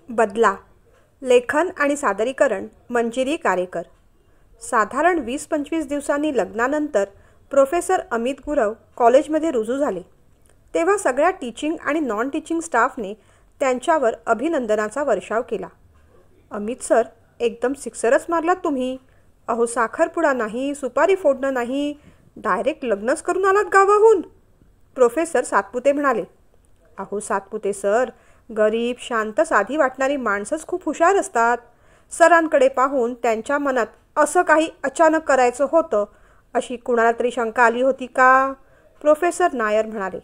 बदला. लेखन आणि सादरीकरण मंजिरी कारेकर. साधारण 20-25 दिवसांनी लग्नानंतर प्रोफेसर अमित गुरव कॉलेजमध्ये रुजू झाले. तेव्हा सगळ्या टीचिंग आणि नॉन टीचिंग स्टाफने त्यांच्यावर अभिनंदनाचा वर्षाव केला. अमित सर, एकदम सिक्सरच मारलात तुम्ही. अहो, साखरपुडा नाही, सुपारी फोडणं नाही, डायरेक्ट लग्नच करून आलात गावाहून. प्रोफेसर सातपुते म्हणाले. अहो सातपुते सर, गरीब शांत साधी वाटणारी माणसंच खूप हुशार असतात. सरांकडे पाहून त्यांच्या मनात असं काही अचानक करायचं होतं अशी कुणाला तरी शंका आली होती का? प्रोफेसर नायर म्हणाले.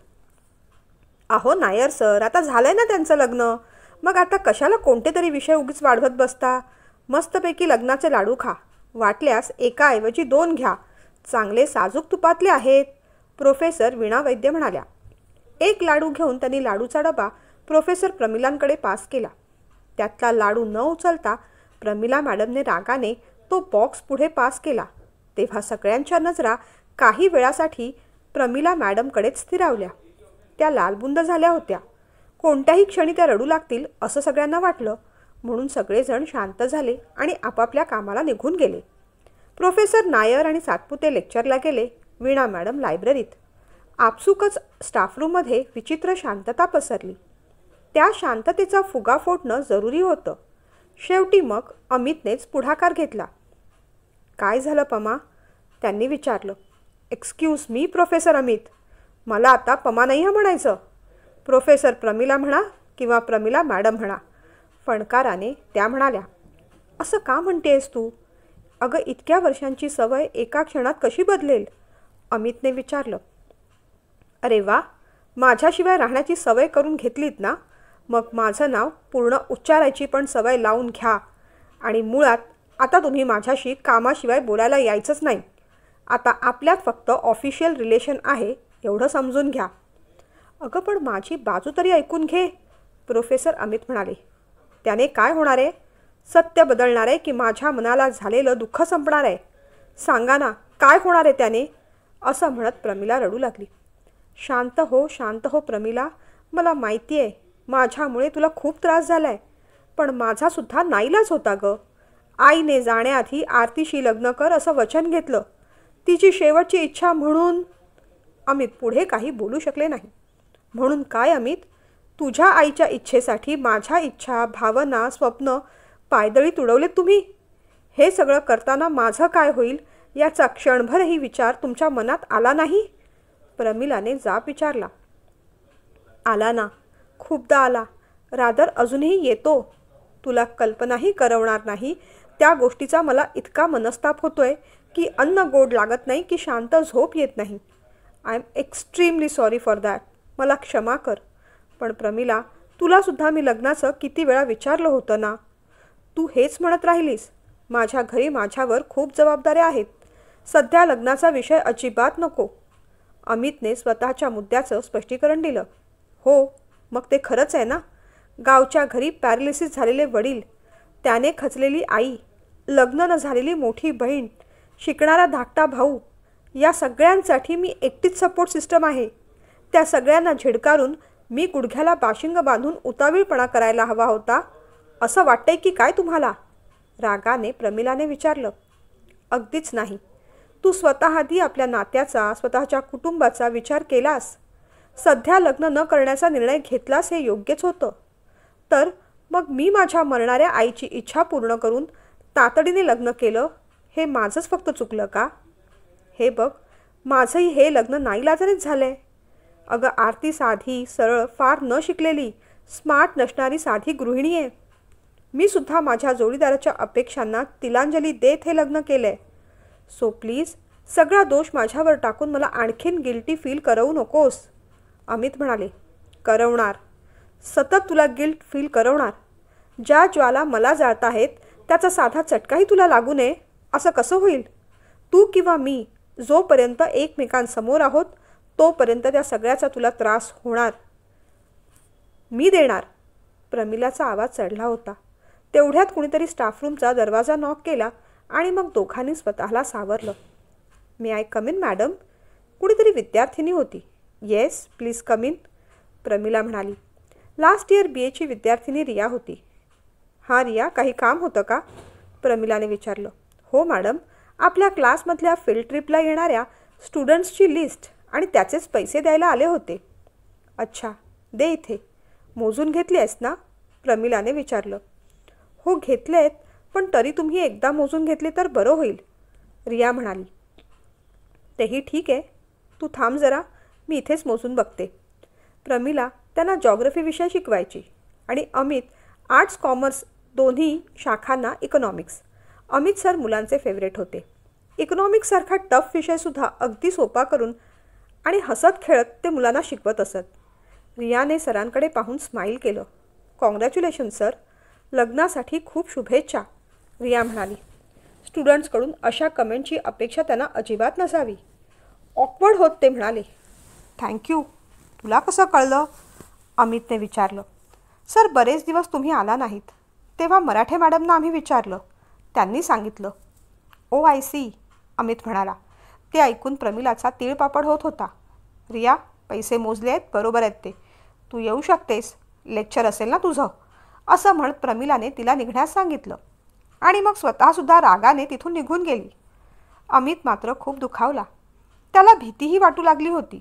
अहो नायर सर, आता झालंय ना त्यांचं लग्न, मग आता कशाला कोणते तरी विषय उगीच वाढवत बसता. मस्तपैकी लग्नाचे लाडू खा, वाटल्यास एकाऐवजी 2 घ्या, चांगले साजूक तुपातले आहेत. प्रोफेसर वीणा वैद्य म्हणाल्या. एक लाडू घेऊन त्यांनी लाडूचा डबा प्रोफेसर प्रमिलांकडे पास केला. त्यातला लाडू न उचलता प्रमिला मॅडमने रागाने तो बॉक्स पुढे पास केला. तेव्हा सगळ्यांच्या नजरा काही वेळासाठी प्रमिला मॅडमकडेच स्थिरावल्या. त्या लालबुंद झाल्या होत्या. कोणत्याही क्षणी त्या रडू लागतील असं सगळ्यांना वाटलं, म्हणून सगळेजण शांत झाले आणि आपापल्या कामाला निघून गेले. प्रोफेसर नायर आणि सातपुते लेक्चरला गेले. वीणा मॅडम लायब्ररीत. आपसुकच स्टाफरूममध्ये विचित्र शांतता पसरली. त्या शांततेचा फुगा फोडणं जरुरी होतं. शेवटी मग अमितनेच पुढाकार घेतला. काय झालं पमा? त्यांनी विचारलं. एक्सक्यूज मी प्रोफेसर अमित, मला आता पमा नाही म्हणायचं. प्रोफेसर प्रमिला म्हणा किंवा प्रमिला मॅडम म्हणा. फणकाराने त्या म्हणाल्या. असं का म्हणतेस तू? अगं, इतक्या वर्षांची सवय एका क्षणात कशी बदलेल? अमितने विचारलं. अरे वा, माझ्याशिवाय राहण्याची सवय करून घेतलीत ना, मग माझं नाव पूर्ण उच्चारायची पण सवय लावून घ्या. आणि मुळात आता तुम्ही माझ्याशी कामाशिवाय बोलायला यायचंच नाही. आता आपल्यात फक्त ऑफिशियल रिलेशन आहे एवढं समजून घ्या. अगं पण माझी बाजू तरी ऐकून घे, प्रोफेसर अमित म्हणाले. त्याने काय होणार आहे? सत्य बदलणार आहे की माझ्या मनाला झालेलं दुःख संपणार आहे? सांगा ना, काय होणार आहे त्याने? असं म्हणत प्रमिला रडू लागली. शांत हो प्रमिला, मला माहिती आहे माझ्यामुळे तुला खूप त्रास झालाय, पण माझासुद्धा नाईलाज होता गं. आईने जाण्याआधी आरतीशी लग्न कर असं वचन घेतलं, तिची शेवटची इच्छा म्हणून. अमित पुढे काही बोलू शकले नाही. म्हणून काय अमित? तुझ्या आईच्या इच्छेसाठी माझ्या इच्छा, भावना, स्वप्न पायदळी उडवलेत तुम्ही. हे सगळं करताना माझं काय होईल याचा क्षणभरही विचार तुमच्या मनात आला नाही? प्रमिलाने जाब विचारला. आला ना, खूपदा आला, रादर अजूनही येतो. तुला कल्पनाही करवणार नाही त्या गोष्टीचा मला इतका मनस्ताप होतोय की अन्न गोड लागत नाही की शांत झोप येत नाही. I am extremely sorry for that. मला क्षमा कर. पण प्रमिला, तुलासुद्धा मी लग्नाचं किती वेळा विचारलं होतं ना. तू हेच म्हणत राहिलीस. माझ्या घरी माझ्यावर खूप जबाबदाऱ्या आहेत. सध्या लग्नाचा विषय अजिबात नको. अमितने स्वतःच्या मुद्द्याचं स्पष्टीकरण दिलं. हो, मग ते खरंच आहे ना. गावच्या घरी पॅरालिसिस झालेले वडील, त्याने खचलेली आई, लग्न न झालेली मोठी बहीण, शिकणारा धाकटा भाऊ, या सगळ्यांसाठी मी एकटीच सपोर्ट सिस्टम आहे. त्या सगळ्यांना झिडकारून मी गुडघ्याला बाशिंग बांधून उतावीळपणा करायला हवा होता असं वाटतंय की काय तुम्हाला? रागाने प्रमिलाने विचारलं. अगदीच नाही. तू स्वतः आधी आपल्या नात्याचा, स्वतःच्या कुटुंबाचा विचार केलास. सध्या लग्न न करण्याचा निर्णय घेतलास हे योग्यच होतं. तर मग मी माझ्या मरणाऱ्या आईची इच्छा पूर्ण करून तातडीने लग्न केलं, हे माझंच फक्त चुकलं का? हे बघ, माझंही हे लग्न नाईलाजानेच झालंय. अगं, आरती साधी, सरळ, फार न शिकलेली, स्मार्ट नसणारी साधी गृहिणी आहे. मी सुद्धा माझ्या जोडीदाराच्या अपेक्षांना तिलांजली देत हे लग्न केलंय. सो प्लीज, सगळा दोष माझ्यावर टाकून मला आणखीन गिल्टी फील करवू नकोस. अमित म्हणाले. करवणार, सतत तुला गिल्ट फील करवणार. ज्या ज्वाला मला जाळत आहेत त्याचा साधा चटकाही तुला लागू नये असं कसं होईल? तू किंवा मी जोपर्यंत एकमेकांसमोर आहोत तोपर्यंत त्या सगळ्याचा तुला त्रास होणार. मी देणार. प्रमिलाचा आवाज चढला होता. तेवढ्यात कुणीतरी स्टाफरूमचा दरवाजा नॉक केला आणि मग दोघांनी स्वतःला सावरलं. May I come in madam? कुणीतरी विद्यार्थिनी होती. Yes please come in, Pramila म्हणाली. लास्ट इयर BAची विद्यार्थिनी रिया होती. हां रिया, काही काम होतं का? प्रमिलाने विचारलं. हो मॅडम, आपल्या क्लासमधल्या फील्ड ट्रिपला येणाऱ्या स्टुडंट्सची लिस्ट आणि त्याचेच पैसे द्यायला आले होते. अच्छा, दे इथे. मोजून घेतली आहेस ना? प्रमिलाने विचारलं. हो घेतलेत, पण तरी तुम्ही एकदा मोजून घेतले तर बरं होईल, रिया म्हणाली. तेही ठीक आहे, तू थांब जरा, मी इथेच मोजून बघते. प्रमिला त्यांना जॉग्रफी विषय शिकवायची आणि अमित आर्ट्स कॉमर्स दोन्ही शाखांना इकॉनॉमिक्स. अमित सर मुलांचे फेवरेट होते. इकॉनॉमिक्ससारखा टफ विषयसुद्धा अगदी सोपा करून आणि हसत खेळत ते मुलांना शिकवत असत. रियाने सरांकडे पाहून स्माईल केलं. कॉंग्रॅच्युलेशन सर, लग्नासाठी खूप शुभेच्छा, रिया म्हणाली. स्टुडंट्सकडून अशा कमेंटची अपेक्षा त्यांना अजिबात नसावी. ऑकवर्ड होत ते म्हणाले. थँक्यू, तुला कसं कळलं? अमितने विचारलं. सर, बरेच दिवस तुम्ही आला नाहीत, तेव्हा मराठे मॅडमना आम्ही विचारलं, त्यांनी सांगितलं. ओ आय सी, अमित म्हणाला. ते ऐकून प्रमिलाचा तीळपापड होत होता. रिया, पैसे मोजले आहेत, बरोबर आहेत ते. तू येऊ शकतेस, लेक्चर असेल ना तुझं, असं म्हणत प्रमिलाने तिला निघण्यास सांगितलं आणि मग स्वतःसुद्धा रागाने तिथून निघून गेली. अमित मात्र खूप दुखावला. त्याला भीतीही वाटू लागली होती.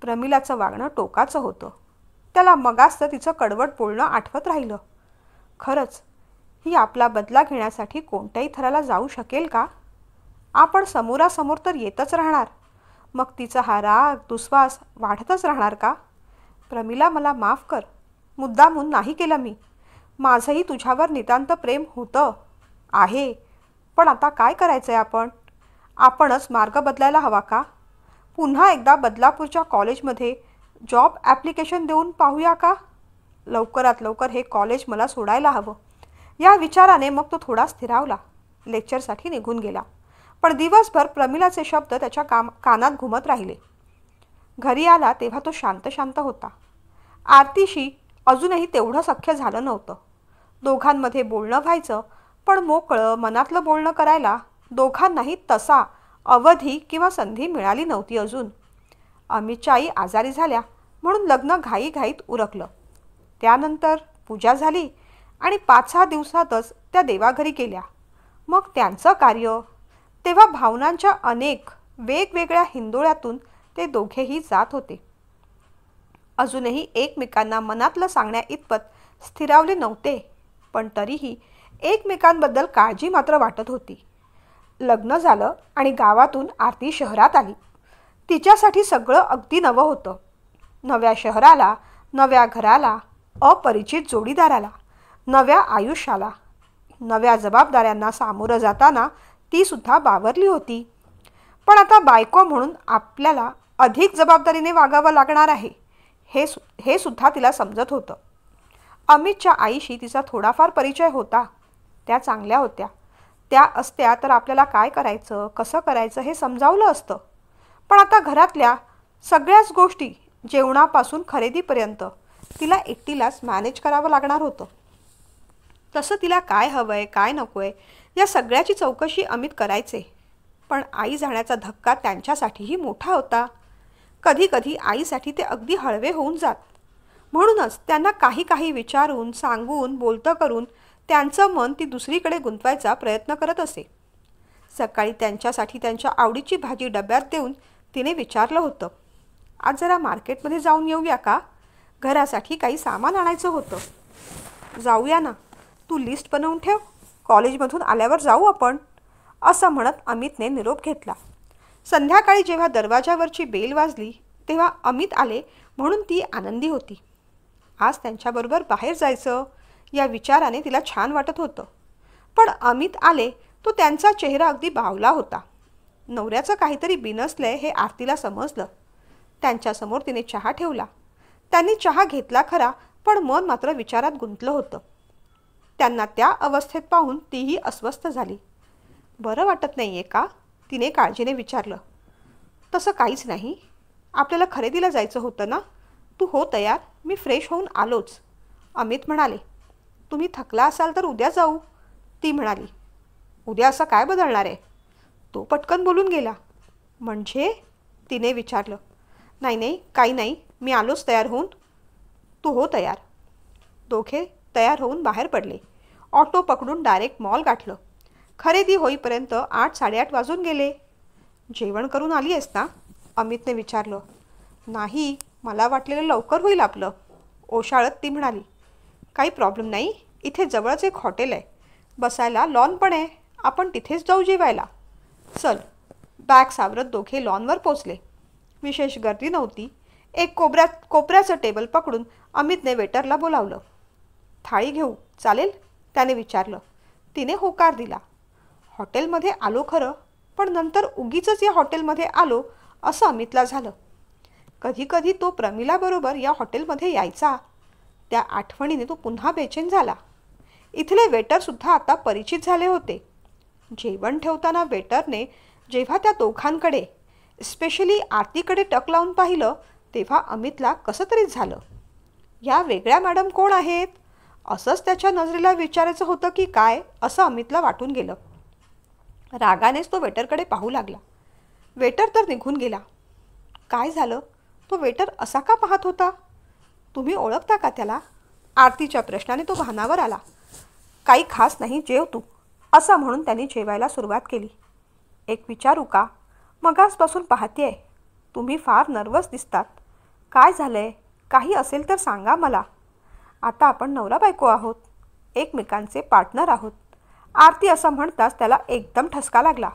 प्रमिलाचं वागणं टोकाचं होतं. त्याला मगाच तर तिचं कडवट बोलणं आठवत राहिलं. खरंच, ही आपला बदला घेण्यासाठी कोणत्याही थराला जाऊ शकेल का? आपण समोरासमोर तर येतच राहणार, मग तिचा हा राग दुस्वास वाढतच राहणार का? प्रमिला, मला माफ कर, मुद्दामून नाही केलं मी. माझंही तुझ्यावर नितांत प्रेम होतं आहे, पण आता काय करायचं आहे? आपणच मार्ग बदलायला हवा का? पुन्हा एकदा बदलापूरच्या कॉलेजमध्ये जॉब ॲप्लिकेशन देऊन पाहूया का? लवकरात लवकर हे कॉलेज मला सोडायला हवं. या विचाराने मग तो थोडा स्थिरावला. लेक्चरसाठी निघून गेला. पण दिवसभर प्रमिलाचे शब्द त्याच्या कानात घुमत राहिले. घरी आला तेव्हा तो शांत शांत होता. आरतीशी अजूनही तेवढं सख्य झालं नव्हतं. दोघांमध्ये बोलणं व्हायचं, पण मोकळं मनातलं बोलणं करायला दोघांनाही तसा अवधी किंवा संधी मिळाली नव्हती अजून. अमितच्या आई आजारी झाल्या म्हणून लग्न घाईघाईत उरकलं. त्यानंतर पूजा झाली आणि 5-6 दिवसातच त्या देवाघरी गेल्या. मग त्यांचं कार्य. तेव्हा भावनांच्या अनेक वेगवेगळ्या हिंदोळ्यातून ते दोघेही जात होते. अजूनही एकमेकांना मनातलं सांगण्या इतपत स्थिरावले नव्हते, पण तरीही एकमेकांबद्दल काळजी मात्र वाटत होती. लग्न झालं आणि गावातून आरती शहरात आली. तिच्यासाठी सगळं अगदी नवं होतं. नव्या शहराला, नव्या घराला, अपरिचित जोडीदाराला, नव्या आयुष्याला, नव्या जबाबदाऱ्यांना सामोरं जाताना ती सुद्धा बावरली होती. पण आता बायको म्हणून आपल्याला अधिक जबाबदारीने वागावं लागणार आहे, हे सुद्धा तिला समजत होतं. अमितच्या आईशी तिचा थोडाफार परिचय होता. त्या चांगल्या होत्या. त्या असत्या तर आपल्याला काय करायचं, कसं करायचं हे समजावलं असतं. पण आता घरातल्या सगळ्याच गोष्टी, जेवणापासून खरेदीपर्यंत तिला एकटीलाच मॅनेज करावं लागणार होतं. तसं तिला काय हवं आहे, काय नको आहे, या सगळ्याची चौकशी अमित करायचे. पण आई जाण्याचा धक्का त्यांच्यासाठीही मोठा होता. कधी कधी आईसाठी ते अगदी हळवे होऊन जात. म्हणूनच त्यांना काही काही विचारून, सांगून, बोलतं करून त्यांचं मन ती दुसरीकडे गुंतवायचा प्रयत्न करत असे. सकाळी त्यांच्यासाठी त्यांच्या आवडीची भाजी डब्यात देऊन तिने विचारलं होतं, आज जरा मार्केटमध्ये जाऊन येऊया का? घरासाठी काही सामान आणायचं होतं. जाऊया ना, तू लिस्ट बनवून ठेव, कॉलेजमधून आल्यावर जाऊ आपण, असं म्हणत अमितने निरोप घेतला. संध्याकाळी जेव्हा दरवाजावरची बेल वाजली तेव्हा अमित आले म्हणून ती आनंदी होती. आज त्यांच्याबरोबर बाहेर जायचं या विचाराने तिला छान वाटत होतं. पण अमित आले तो त्यांचा चेहरा अगदी बावला होता. नवऱ्याचं काहीतरी बिनसलंय हे आरतीला समजलं. त्यांच्यासमोर तिने चहा ठेवला. त्यांनी चहा घेतला खरा, पण मन मात्र विचारात गुंतलं होतं. त्यांना त्या अवस्थेत पाहून तीही अस्वस्थ झाली. बरं वाटत नाही आहे का? तिने काळजीने विचारलं. तसं काहीच नाही, आपल्याला खरेदीला जायचं होतं ना, तू हो तयार, मी फ्रेश होऊन आलोच, अमित म्हणाले. तुम्ही थकला असाल तर उद्या जाऊ, ती म्हणाली. उद्या असं काय बदलणार आहे? तो पटकन बोलून गेला. म्हणजे? तिने विचारलं. नाही नाही, काही नाही, मी आलोच तयार होऊन, तू हो तयार. दोघे तयार होऊन बाहेर पडले. ऑटो पकडून डायरेक्ट मॉल गाठलं. खरेदी होईपर्यंत 8-8:30 वाजून गेले. जेवण करून आली आहेस ना, अमितने विचारलं. नाही, मला वाटलेलं लवकर होईल आपलं, ओशाळत ती म्हणाली. काही प्रॉब्लेम नाही, इथे जवळच एक हॉटेल आहे, बसायला लॉन पण आहे, आपण तिथेच जाऊ जेवायला. चल. बॅग सावरत दोघे लॉनवर पोचले. विशेष गर्दी नव्हती. एक कोपऱ्याचं टेबल पकडून अमितने वेटरला बोलावलं. थाळी घेऊ चालेल, त्याने विचारलं. तिने होकार दिला. हॉटेलमध्ये आलो खरं, पण नंतर उगीचच या हॉटेलमध्ये आलो असं अमितला झालं. कधी कधी तो प्रमिलाबरोबर या हॉटेलमध्ये यायचा. त्या आठवणीने तो पुन्हा बेचैन झाला. इथले वेटरसुद्धा आता परिचित झाले होते. जेवण ठेवताना वेटरने जेव्हा त्या दोघांकडे, स्पेशली आरतीकडे टक लावून पाहिलं तेव्हा अमितला कसं तरीच झालं. या वेगळ्या मॅडम कोण आहेत असंच त्याच्या नजरेला विचारायचं होतं की काय असं अमितला वाटून गेलं. रागानेच तो वेटरकडे पाहू लागला. वेटर तर निघून गेला. काय झालं, तो वेटर असा का पाहत होता? तुम्ही ओळखता का त्याला? आरतीच्या प्रश्नाने तो भानावर आला. काही खास नाही, जेव तू, असं म्हणून त्यांनी जेवायला सुरुवात केली. एक विचारू का? मगासपासून पाहतेय, तुम्ही फार नर्वस दिसतात. काय झालंय? काही असेल तर सांगा मला. आता आपण नवरा बायको आहोत, एकमेकांचे पार्टनर आहोत. आरती असं म्हणताच त्याला एकदम ठसका लागला.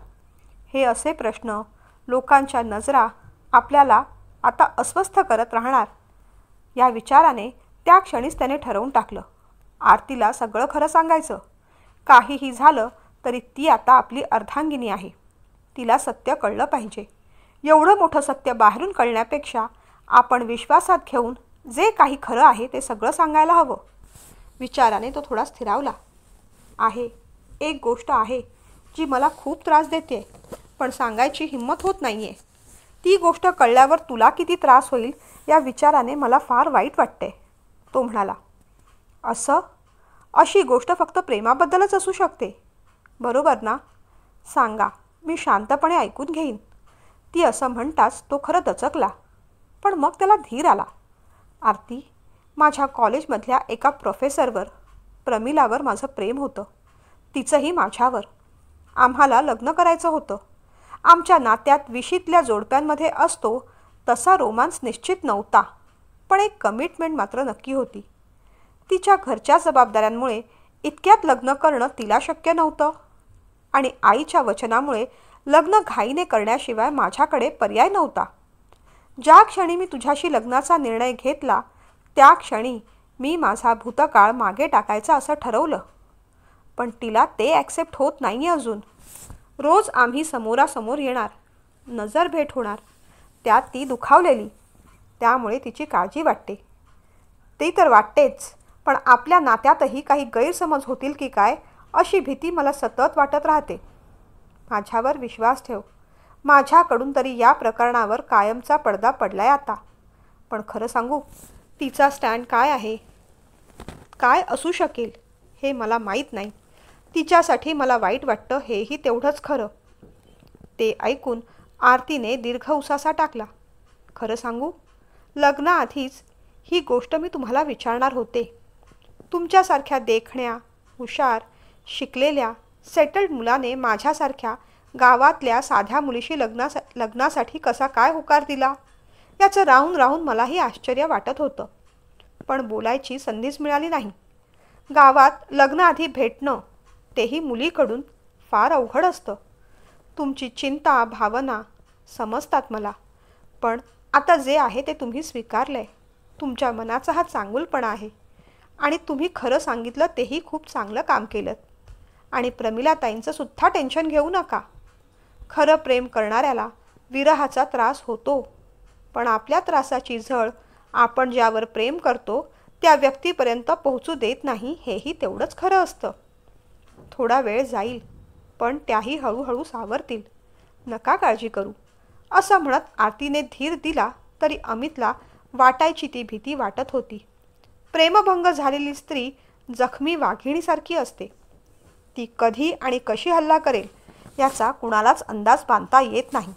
हे असे प्रश्न, लोकांच्या नजरा आपल्याला आता अस्वस्थ करत राहणार या विचाराने त्या क्षणीच त्याने ठरवून टाकलं. आरतीला सगळं खरं सांगायचं. काहीही झालं तरी ती आता आपली अर्धांगिनी आहे. तिला सत्य कळलं पाहिजे. एवढं मोठं सत्य बाहेरून कळण्यापेक्षा आपण विश्वासात घेऊन जे काही खरं आहे ते सगळं सांगायला हवं. विचाराने तो थोडा स्थिरावला. आहे, एक गोष्ट आहे जी मला खूप त्रास देते, पण सांगायची हिंमत होत नाहीये. ती गोष्ट कळल्यावर तुला किती त्रास होईल या विचाराने मला फार वाईट वाटते, तो म्हणाला. अशी गोष्ट फक्त प्रेमाबद्दलच असू शकते, बरोबर ना? सांगा, मी शांतपणे ऐकून घेईन. ती असं म्हणताच तो खरं दचकला. पण मग त्याला धीर आला. आरती, माझ्या कॉलेजमधल्या एका प्रोफेसरवर, प्रमिलावर माझं प्रेम होतं. तिचंही माझ्यावर. आम्हाला लग्न करायचं होतं. आमच्या नात्यात विशीतल्या जोडप्यांमध्ये असतो तसा रोमांस निश्चित नव्हता, पण एक कमिटमेंट मात्र नक्की होती. तिच्या घरच्या जबाबदाऱ्यांमुळे इतक्यात लग्न करणं तिला शक्य नव्हतं आणि आईच्या वचनामुळे लग्न घाईने करण्याशिवाय माझ्याकडे पर्याय नव्हता. ज्या क्षणी मी तुझ्याशी लग्नाचा निर्णय घेतला त्या क्षणी मी माझा भूतकाळ मागे टाकायचा असं ठरवलं. पण तिला ते ॲक्सेप्ट होत नाही अजून. रोज आम्ही समोरासमोर येणार, नजर भेट होणार. त्यात ती दुखावलेली, त्यामुळे तिची काळजी वाटते. ती तर वाटतेच, पण आपल्या नात्यातही काही गैरसमज होतील की काय अशी भीती मला सतत वाटत राहते. माझ्यावर विश्वास ठेव. माझ्याकडून तरी या प्रकरणावर कायमचा पडदा पडलाय आता. पण खरं सांगू, तिचा स्टँड काय आहे, काय असू शकेल हे मला माहीत नाही. तिच्यासाठी मला वाईट वाटतं हेही तेवढंच खरं. ते ऐकून आरतीने दीर्घ उसासा टाकला. खरं सांगू, लग्नाआधीच ही गोष्ट मी तुम्हाला विचारणार होते. तुमच्यासारख्या देखण्या, हुशार, शिकलेल्या, सेटल्ड मुलाने माझ्यासारख्या गावातल्या साध्या मुलीशी लग्नासाठी कसा काय होकार दिला याचं राहून राहून मलाही आश्चर्य वाटत होतं. पण बोलायची संधीच मिळाली नाही. गावात लग्नाआधी भेटणं, तेही मुलीकडून, फार अवघड असतं. तुमची चिंता, भावना समजतात मला. पण आता जे आहे ते तुम्ही स्वीकारलं आहे. तुमच्या मनाचा हा चांगुलपणा आहे आणि तुम्ही खरं सांगितलं तेही खूप चांगलं काम केलं. आणि प्रमिलाताईंचं सुद्धा टेन्शन घेऊ नका. खरं प्रेम करणाऱ्याला विरहाचा त्रास होतो, पण आपल्या त्रासाची झळ आपण ज्यावर प्रेम करतो त्या व्यक्तीपर्यंत पोहोचू देत नाही, हेही तेवढंच खरं असतं. थोडा वेळ जाईल, पण त्याही हळूहळू सावरतील. नका काळजी करू, असं म्हणत आरतीने धीर दिला तरी अमितला वाटायची ती भीती वाटत होती. प्रेमभंग झालेली स्त्री जखमी वाघिणीसारखी असते. ती कधी आणि कशी हल्ला करेल याचा कुणालाच अंदाज बांधता येत नाही.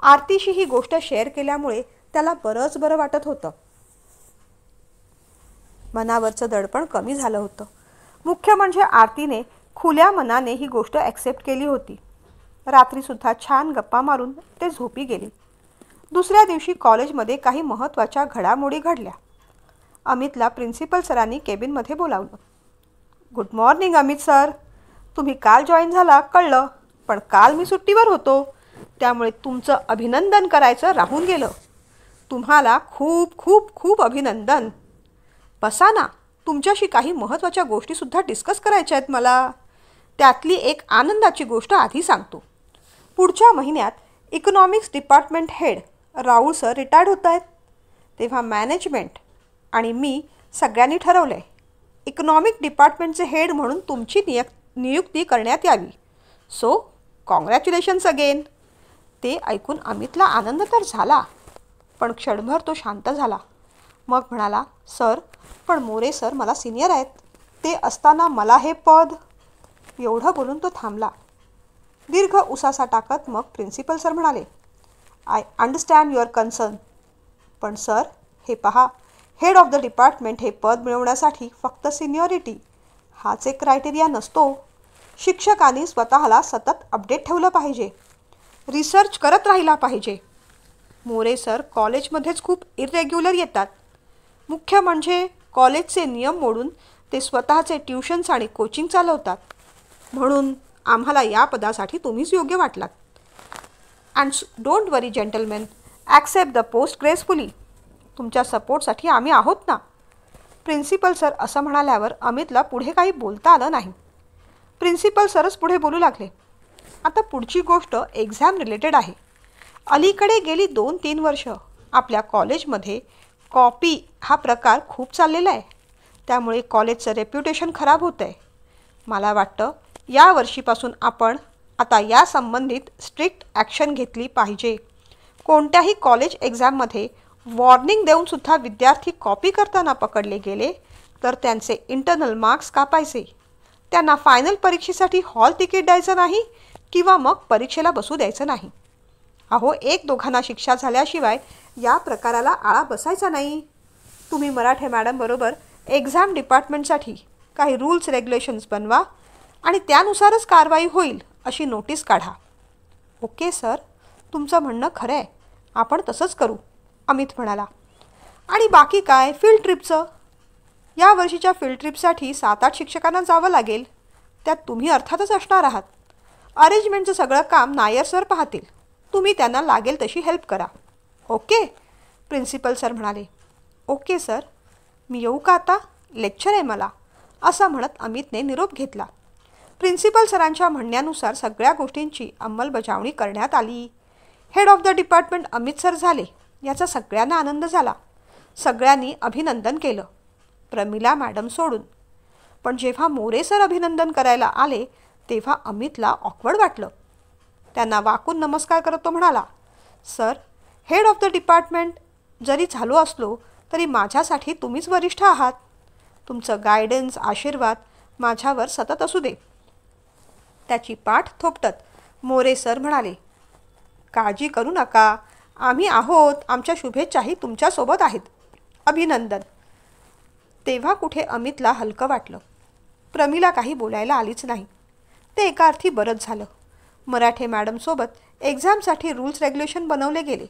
आरतीशी ही गोष्ट शेअर केल्यामुळे त्याला बरंच बरं वाटत होतं. मनावरचं दडपण कमी झालं होतं. मुख्य म्हणजे आरतीने खुल्या मनाने ही गोष्ट ॲक्सेप्ट केली होती. रात्रीसुद्धा छान गप्पा मारून ते झोपी गेले. दुसऱ्या दिवशी कॉलेजमध्ये काही महत्त्वाच्या घडामोडी घडल्या. अमितला प्रिन्सिपल सरांनी केबिनमध्ये बोलावलं. Good morning Amit sir. तुम्ही काल जॉईन झाला कळलं, पण काल मी सुट्टीवर होतो, त्यामुळे तुमचं अभिनंदन करायचं राहून गेलं. तुम्हाला खूप खूप खूप अभिनंदन. बसा ना, तुमच्याशी काही महत्त्वाच्या गोष्टीसुद्धा डिस्कस करायच्या आहेत मला. त्यातली एक आनंदाची गोष्ट आधी सांगतो. पुढच्या महिन्यात economics department head Rahul sir retired होत आहेत. तेव्हा मॅनेजमेंट आणि मी सगळ्यांनी ठरवलं आहे इकॉनॉमिक डिपार्टमेंटचे हेड म्हणून तुमची नियुक्ती करण्यात यावी. So congratulations again. ते ऐकून अमितला आनंद तर झाला, पण क्षणभर तो शांत झाला. मग म्हणाला, सर पण मोरे सर मला सिनियर आहेत. ते असताना मला हे पद. एवढं बोलून तो थांबला. दीर्घ उसासा टाकत मग प्रिन्सिपल सर म्हणाले, आय अंडरस्टँड युअर कन्सर्न. पण सर हे पहा, हेड ऑफ द डिपार्टमेंट हे पद मिळवण्यासाठी फक्त सिनियरिटी हाच एक क्रायटेरिया नसतो. शिक्षकांनी स्वतःला सतत अपडेट ठेवलं पाहिजे, रिसर्च करत राहिला पाहिजे. मोरे सर कॉलेजमध्येच खूप इरेग्युलर येतात. मुख्य म्हणजे कॉलेजचे नियम मोडून ते स्वतःचे ट्युशन्स आणि कोचिंग चालवतात. म्हणून आम्हाला या पदासाठी तुम्हीच योग्य वाटलात. And don't worry gentlemen, accept the post gracefully. तुमच्या सपोर्टसाठी आम्ही आहोत ना. प्रिन्सिपल सर असं म्हणाल्यावर अमितला पुढे काही बोलता आलं नाही. प्रिन्सिपल सरच पुढे बोलू लागले. आता पुढची गोष्ट एक्झाम रिलेटेड आहे. अलीकडे गेली 2-3 वर्ष आपल्या कॉलेजमध्ये कॉपी हा प्रकार खूप चाललेला आहे. त्यामुळे कॉलेजचं रेप्युटेशन खराब होतं आहे. मला वाटतं या वर्षीपासून आपण आता या संबंधित स्ट्रिक्ट ॲक्शन घेतली पाहिजे. कोणत्याही कॉलेज एक्झाममध्ये वॉर्निंग देऊनसुद्धा विद्यार्थी कॉपी करताना पकडले गेले तर त्यांचे इंटरनल मार्क्स कापायचे. त्यांना फायनल परीक्षेसाठी हॉल तिकीट द्यायचं नाही किंवा मग परीक्षेला बसू द्यायचं नाही. अहो, 1-2 शिक्षा झाल्याशिवाय या प्रकाराला आळा बसायचा नाही. तुम्ही मराठे मॅडमबरोबर एक्झाम डिपार्टमेंटसाठी काही रूल्स रेग्युलेशन्स बनवा आणि त्यानुसारच कारवाई होईल अशी नोटीस काढा. ओके सर, तुमचं म्हणणं खरं आहे, आपण तसंच करू, अमित म्हणाला. आणि बाकी काय, फील्ड ट्रिपचं. या वर्षीच्या फील्ड ट्रिपसाठी 7-8 शिक्षकांना जावं लागेल. त्यात तुम्ही अर्थातच असणार आहात. अरेंजमेंटचं सगळं काम नायर सर पाहतील. तुम्ही त्यांना लागेल तशी हेल्प करा. ओके, प्रिन्सिपल सर म्हणाले. ओके सर, मी येऊ का आता? लेक्चर आहे मला, असं म्हणत अमितने निरोप घेतला. प्रिन्सिपल सरांच्या म्हणण्यानुसार सगळ्या गोष्टींची अंमलबजावणी करण्यात आली. Head of the department Amit sir झाले याचा सगळ्यांना आनंद झाला. सगळ्यांनी अभिनंदन केलं, प्रमिला मॅडम सोडून. पण जेव्हा मोरे सर अभिनंदन करायला आले तेव्हा अमितला ऑकवर्ड वाटलं. त्यांना वाकून नमस्कार करत तो म्हणाला, sir, head of the department जरी झालो असलो तरी माझ्यासाठी तुम्हीच वरिष्ठ आहात. तुमचं गायडन्स, आशीर्वाद माझ्यावर सतत असू दे. त्याची पाठ थोपटत मोरे सर म्हणाले, काळजी करू नका, आम्ही आहोत. आमच्या शुभेच्छाही तुमच्यासोबत आहेत. अभिनंदन. तेव्हा कुठे अमितला हलकं वाटलं. प्रमिला काही बोलायला आलीच नाही. ते एका अर्थी बरंच झालं. मराठे मॅडमसोबत एक्झामसाठी रूल्स रेग्युलेशन बनवले गेले.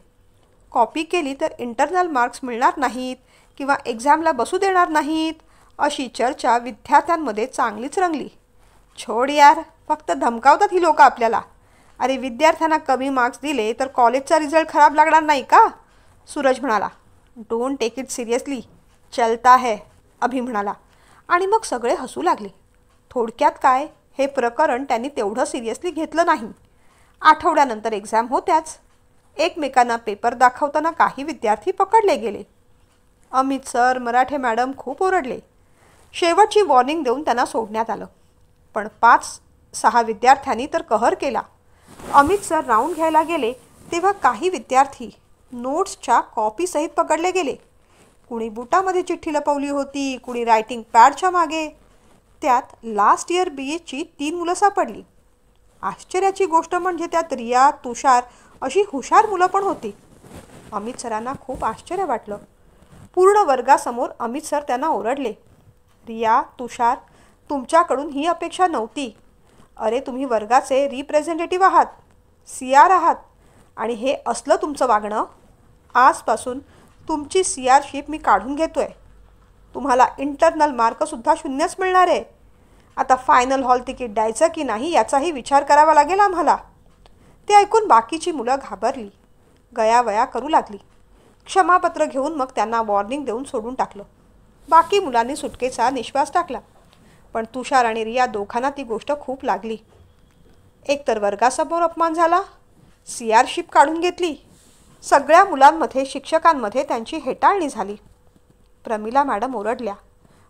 कॉपी केली तर इंटरनल मार्क्स मिळणार नाहीत किंवा एक्झामला बसू देणार नाहीत अशी चर्चा विद्यार्थ्यांमध्ये चांगलीच रंगली. छोड यार, फक्त धमकावतात ही लोकं आपल्याला. अरे, विद्यार्थ्यांना कमी मार्क्स दिले तर कॉलेजचा रिझल्ट खराब लागणार नाही का? सूरज म्हणाला. डोंट टेक इट सिरियसली, चलता है, अभि म्हणाला. आणि मग सगळे हसू लागले. थोडक्यात काय, हे प्रकरण त्यांनी तेवढं सिरियसली घेतलं नाही. आठवड्यानंतर एक्झाम होत्याच. एकमेकांना पेपर दाखवताना काही विद्यार्थी पकडले गेले. अमित सर, मराठे मॅडम खूप ओरडले. शेवटची वॉर्निंग देऊन त्यांना सोडण्यात आलं. पण 5-6 विद्यार्थ्यांनी तर कहर केला. अमित सर राऊंड घ्यायला गेले तेव्हा काही विद्यार्थी नोट्सच्या कॉपीसहित पकडले गेले. कुणी बुटामध्ये चिठ्ठी लपवली होती, कुणी रायटिंग पॅडच्या मागे. त्यात लास्ट इयर BAची 3 मुलं सापडली. आश्चर्याची गोष्ट म्हणजे त्यात रिया, तुषार अशी हुशार मुलं पण होती. अमित सरांना खूप आश्चर्य वाटलं. पूर्ण वर्गासमोर अमित सर त्यांना ओरडले, रिया, तुषार, तुमच्याकडून ही अपेक्षा नव्हती. अरे तुम्ही वर्गाचे रिप्रेझेंटेटिव्ह आहात, CR आहात आणि हे असलं तुमचं वागणं. आजपासून तुमची CRशिप मी काढून घेतोय. तुम्हाला इंटरनल मार्कसुद्धा शून्यच मिळणार आहे. आता फायनल हॉल तिकीट द्यायचं की नाही याचाही विचार करावा लागेल आम्हाला. ते ऐकून बाकीची मुलं घाबरली, गयावया करू लागली. क्षमापत्र घेऊन मग त्यांना वॉर्निंग देऊन सोडून टाकलं. बाकी मुलांनी सुटकेचा निश्वास टाकला. पण तुषार आणि रिया दोघांना ती गोष्ट खूप लागली. एकतर वर्गासमोर अपमान झाला, CRशिप काढून घेतली, सगळ्या मुलांमध्ये शिक्षकांमध्ये त्यांची हेटाळणी झाली. प्रमिला मॅडम ओरडल्या,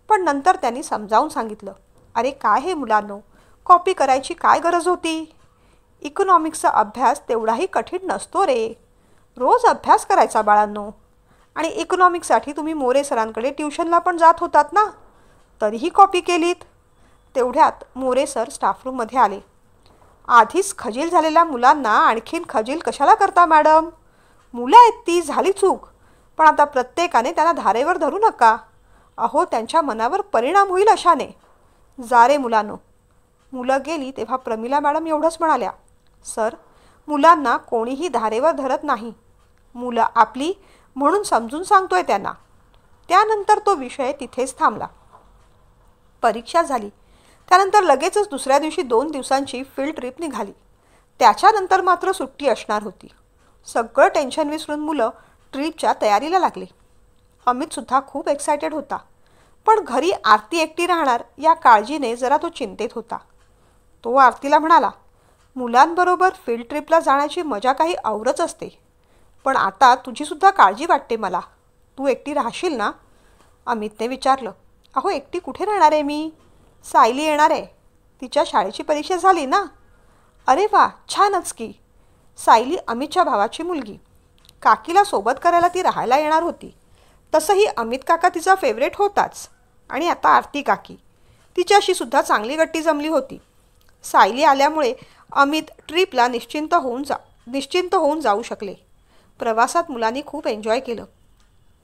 पण नंतर त्यांनी समजावून सांगितलं, अरे काय हे मुलांनो, कॉपी करायची काय गरज होती? इकॉनॉमिक्सचा अभ्यास तेवढाही कठीण नसतो रे. रोज अभ्यास करायचा बाळांनो. आणि इकॉनॉमिक्ससाठी तुम्ही मोरे सरांकडे ट्युशनला पण जात होतात ना, तरीही कॉपी केलीत. तेवढ्यात मोरे सर स्टाफरूममध्ये आले. आधीच खजील झालेल्या मुलांना आणखीन खजील कशाला करता मॅडम? मुलं आहेत ती, झाली चूक, पण आता प्रत्येकाने त्यांना धारेवर धरू नका. अहो त्यांच्या मनावर परिणाम होईल अशाने. जा रे मुलांनो. मुलं गेली तेव्हा प्रमिला मॅडम एवढंच म्हणाल्या, सर मुलांना कोणीही धारेवर धरत नाही. मुलं आपली म्हणून समजून सांगतोय त्यांना. त्यानंतर तो विषय तिथेच थांबला. परीक्षा झाली. त्यानंतर लगेचच दुसऱ्या दिवशी 2 दिवसांची फील्ड ट्रिप निघाली. त्याच्यानंतर मात्र सुट्टी असणार होती. सगळं टेन्शन विसरून मुलं ट्रिपच्या तयारीला लागले. अमितसुद्धा खूप एक्सायटेड होता, पण घरी आरती एकटी राहणार या काळजीने जरा तो चिंतेत होता. तो आरतीला म्हणाला, मुलांबरोबर फील्ड ट्रिपला जाण्याची मजा काही औरच असते, पण आता तुझीसुद्धा काळजी वाटते मला. तू एकटी राहशील ना? अमितने विचारलं. अहो एकटी कुठे राहणार आहे मी? सायली येणार आहे. तिच्या शाळेची परीक्षा झाली ना. अरे वा, छानच की. सायली अमितच्या भावाची मुलगी. काकीला सोबत करायला ती राहायला येणार होती. तसंही अमित काका तिचा फेवरेट होताच. आणि आता आरती काकी, तिच्याशी सुद्धा चांगली गट्टी जमली होती. सायली आल्यामुळे अमित ट्रिपला निश्चिंत होऊन जाऊ शकले. प्रवासात मुलांनी खूप एन्जॉय केलं.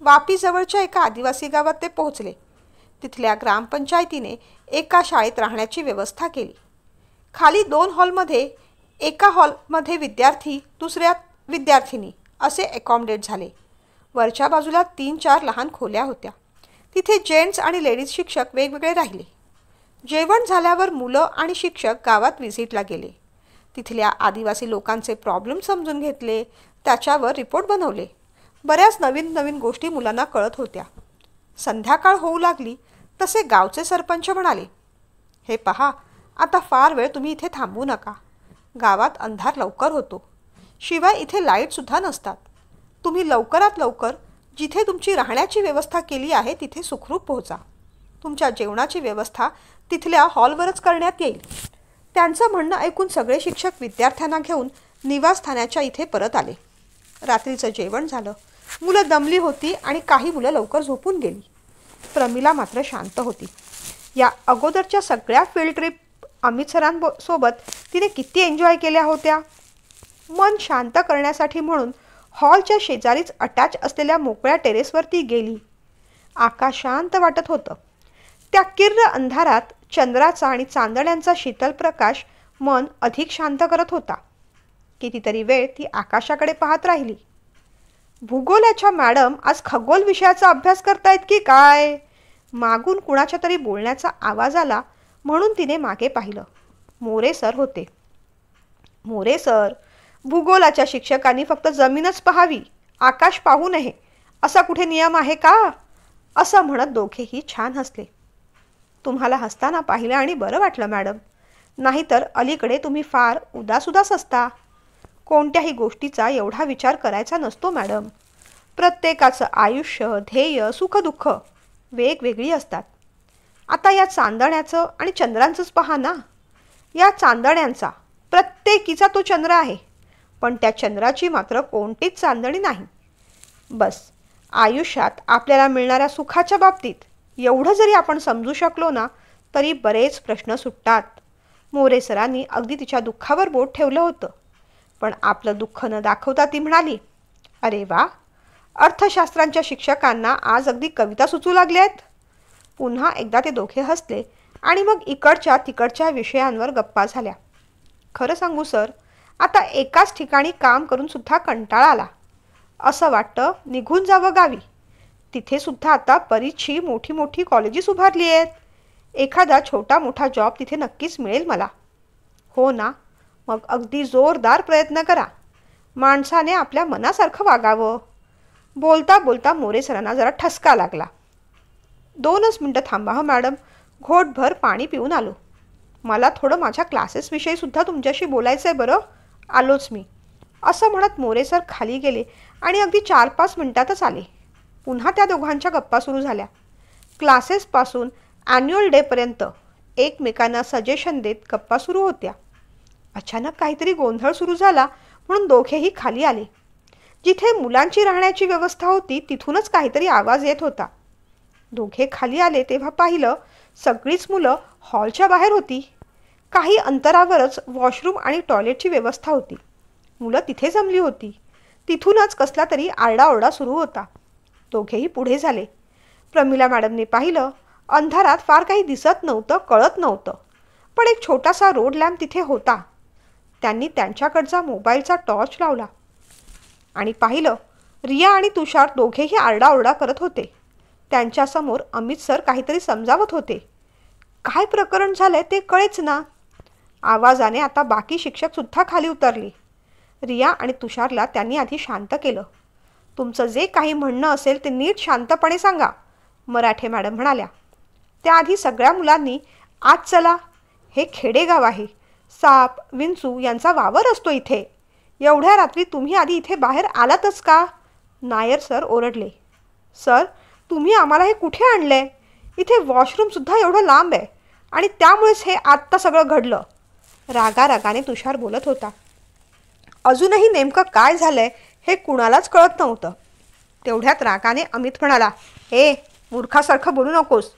वापीजवळच्या एका आदिवासी गावात ते पोहोचले. तिथल्या ग्रामपंचायतीने एका शाळेत राहण्याची व्यवस्था केली. खाली 2 हॉलमध्ये, एका हॉलमध्ये विद्यार्थी, दुसऱ्यात विद्यार्थिनी असे अकॉमडेट झाले. वरच्या बाजूला 3-4 लहान खोल्या होत्या. तिथे जेंट्स आणि लेडीज शिक्षक वेगवेगळे राहिले. जेवण झाल्यावर मुलं आणि शिक्षक गावात व्हिजिटला गेले. तिथल्या आदिवासी लोकांचे प्रॉब्लेम समजून घेतले, त्याच्यावर रिपोर्ट बनवले. बऱ्याच नवीन गोष्टी मुलांना कळत होत्या. संध्याकाळ होऊ लागली तसे गावचे सरपंच म्हणाले, हे पहा, आता फार वेळ तुम्ही इथे थांबू नका. गावात अंधार लवकर होतो. शिवाय इथे लाईटसुद्धा नसतात. तुम्ही लवकरात लवकर जिथे तुमची राहण्याची व्यवस्था केली आहे तिथे सुखरूप पोहोचा. तुमच्या जेवणाची व्यवस्था तिथल्या हॉलवरच करण्यात येईल. त्यांचं म्हणणं ऐकून सगळे शिक्षक विद्यार्थ्यांना घेऊन निवासस्थानाच्या इथे परत आले. रात्रीचं जेवण झालं. मुलं दमली होती आणि काही मुलं लवकर झोपून गेली. प्रमिला मात्र शांत होती. या अगोदरच्या सगळ्या फील्ड ट्रिप अमित सरांसोबत तिने किती एन्जॉय केल्या होत्या. मन शांत करण्यासाठी म्हणून हॉलच्या शेजारीच अटॅच असलेल्या मोकळ्या टेरेसवर ती गेली. आकाश शांत वाटत होतं. त्या किर्र अंधारात चंद्राचा आणि चांदण्यांचा शीतल प्रकाश मन अधिक शांत करत होता. कितीतरी वेळ ती आकाशाकडे पाहत राहिली. भूगोलाच्या मॅडम आज खगोल विषयाचा अभ्यास करतायत की काय? मागून कुणाच्या तरी बोलण्याचा आवाज आला म्हणून तिने मागे पाहिलं. मोरे सर होते. मोरे सर, भूगोलाच्या शिक्षकांनी फक्त जमीनच पाहावी, आकाश पाहू नये असा कुठे नियम आहे का? असं म्हणत दोघेही छान हसले. तुम्हाला हसताना पाहिलं आणि बरं वाटलं मॅडम. नाहीतर अलीकडे तुम्ही फार उदास असता. कोणत्याही गोष्टीचा एवढा विचार करायचा नसतो मॅडम. प्रत्येकाचं आयुष्य, ध्येय, सुखदुःख वेगवेगळी असतात. आता या चांदण्याचं आणि चंद्रांचंच पहा ना. या चांदण्यांचा प्रत्येकीचा तो चंद्र आहे, पण त्या चंद्राची मात्र कोणतीच चांदणी नाही. बस आयुष्यात आपल्याला मिळणाऱ्या सुखाच्या बाबतीत एवढं जरी आपण समजू शकलो ना तरी बरेच प्रश्न सुटतात. मोरे सरांनी अगदी तिच्या दुःखावर बोट ठेवलं होतं. पण आपलं दुःख न दाखवता ती म्हणाली, अरे वा, अर्थशास्त्रांच्या शिक्षकांना आज अगदी कविता सुचू लागल्यात. पुन्हा एकदा ते दोघे हसले आणि मग इकडच्या तिकडच्या विषयांवर गप्पा झाल्या. खरं सांगू सर, आता एकाच ठिकाणी काम करून सुद्धा कंटाळा आला. असं वाटतं निघून जावं गावी. तिथे सुद्धा आता बरीचशी मोठी मोठी कॉलेजेस उभारली आहेत. एखादा छोटा मोठा जॉब तिथे नक्कीच मिळेल मला. हो ना, मग अगदी जोरदार प्रयत्न करा. माणसाने आपल्या मनासारखं वागावं. बोलता बोलता मोरे सरांना जरा ठसका लागला. 2च मिनटं थांबा हं मॅडम, घोटभर पाणी पिऊन आलो. मला थोडं माझ्या क्लासेसविषयी सुद्धा तुमच्याशी बोलायचं आहे बरं. आलोच मी. असं म्हणत मोरे सर खाली गेले आणि अगदी 4-5 मिनिटातच आले. पुन्हा त्या दोघांच्या गप्पा सुरू झाल्या. क्लासेसपासून ॲन्युअल डेपर्यंत एकमेकांना सजेशन देत गप्पा सुरू होत्या. अचानक काहीतरी गोंधळ सुरू झाला म्हणून दोघेही खाली आले. जिथे मुलांची राहण्याची व्यवस्था होती तिथूनच काहीतरी आवाज येत होता. दोघे खाली आले तेव्हा पाहिलं सगळीच मुलं हॉलच्या बाहेर होती. काही अंतरावरच वॉशरूम आणि टॉयलेटची व्यवस्था होती. मुलं तिथे जमली होती. तिथूनच कसला तरी आरडाओरडा सुरू होता. दोघेही पुढे झाले. प्रमिला मॅडमने पाहिलं अंधारात फार काही दिसत नव्हतं, कळत नव्हतं, पण एक छोटासा रोड लॅम्प तिथे होता. त्यांनी त्यांच्याकडचा मोबाईलचा टॉर्च लावला आणि पाहिलं रिया आणि तुषार दोघेही आरडाओरडा करत होते. त्यांच्यासमोर अमित सर काहीतरी समजावत होते. काय प्रकरण झालंय ते कळेच ना. आवाजाने आता बाकी शिक्षकसुद्धा खाली उतरले. रिया आणि तुषारला त्यांनी आधी शांत केलं. तुमचं जे काही म्हणणं असेल ते नीट शांतपणे सांगा, मराठे मॅडम म्हणाल्या. त्याआधी सगळ्या मुलांनी आत चला. हे खेडेगाव आहे. साप विंचू यांचा वावर असतो इथे. एवढ्या रात्री तुम्ही आधी इथे बाहेर आलातच का? नायर सर ओरडले. सर, तुम्ही आम्हाला हे कुठे आणलंय? इथे वॉशरूमसुद्धा एवढं लांब आहे आणि त्यामुळेच हे आत्ता सगळं घडलं. रागारागाने तुषार बोलत होता. अजूनही नेमकं काय झालंय हे कुणालाच कळत नव्हतं. तेवढ्यात रागाने अमित म्हणाला, हे मूर्खासारखं बोलू नकोस.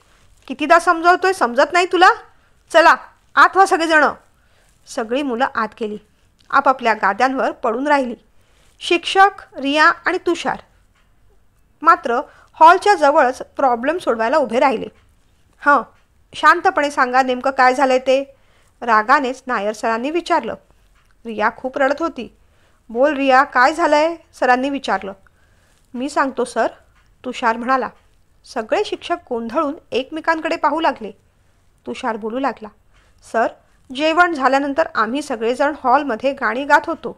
कितीदा समजावतोय, समजत नाही तुला? चला आत व्हा सगळेजणं. सगळी मुलं आत गेली. आपापल्या गाद्यांवर पडून राहिली. शिक्षक, रिया आणि तुषार मात्र हॉलच्या जवळच प्रॉब्लेम सोडवायला उभे राहिले. हां, शांतपणे सांगा नेमकं काय झालंय ते, रागानेच नायर सरांनी विचारलं. रिया खूप रडत होती. बोल रिया, काय झालंय? सरांनी विचारलं. मी सांगतो सर, तुषार म्हणाला. सगळे शिक्षक गोंधळून एकमेकांकडे पाहू लागले. तुषार बोलू लागला. सर, जेवण झाल्यानंतर आम्ही सगळेजण हॉलमध्ये गाणी गात होतो.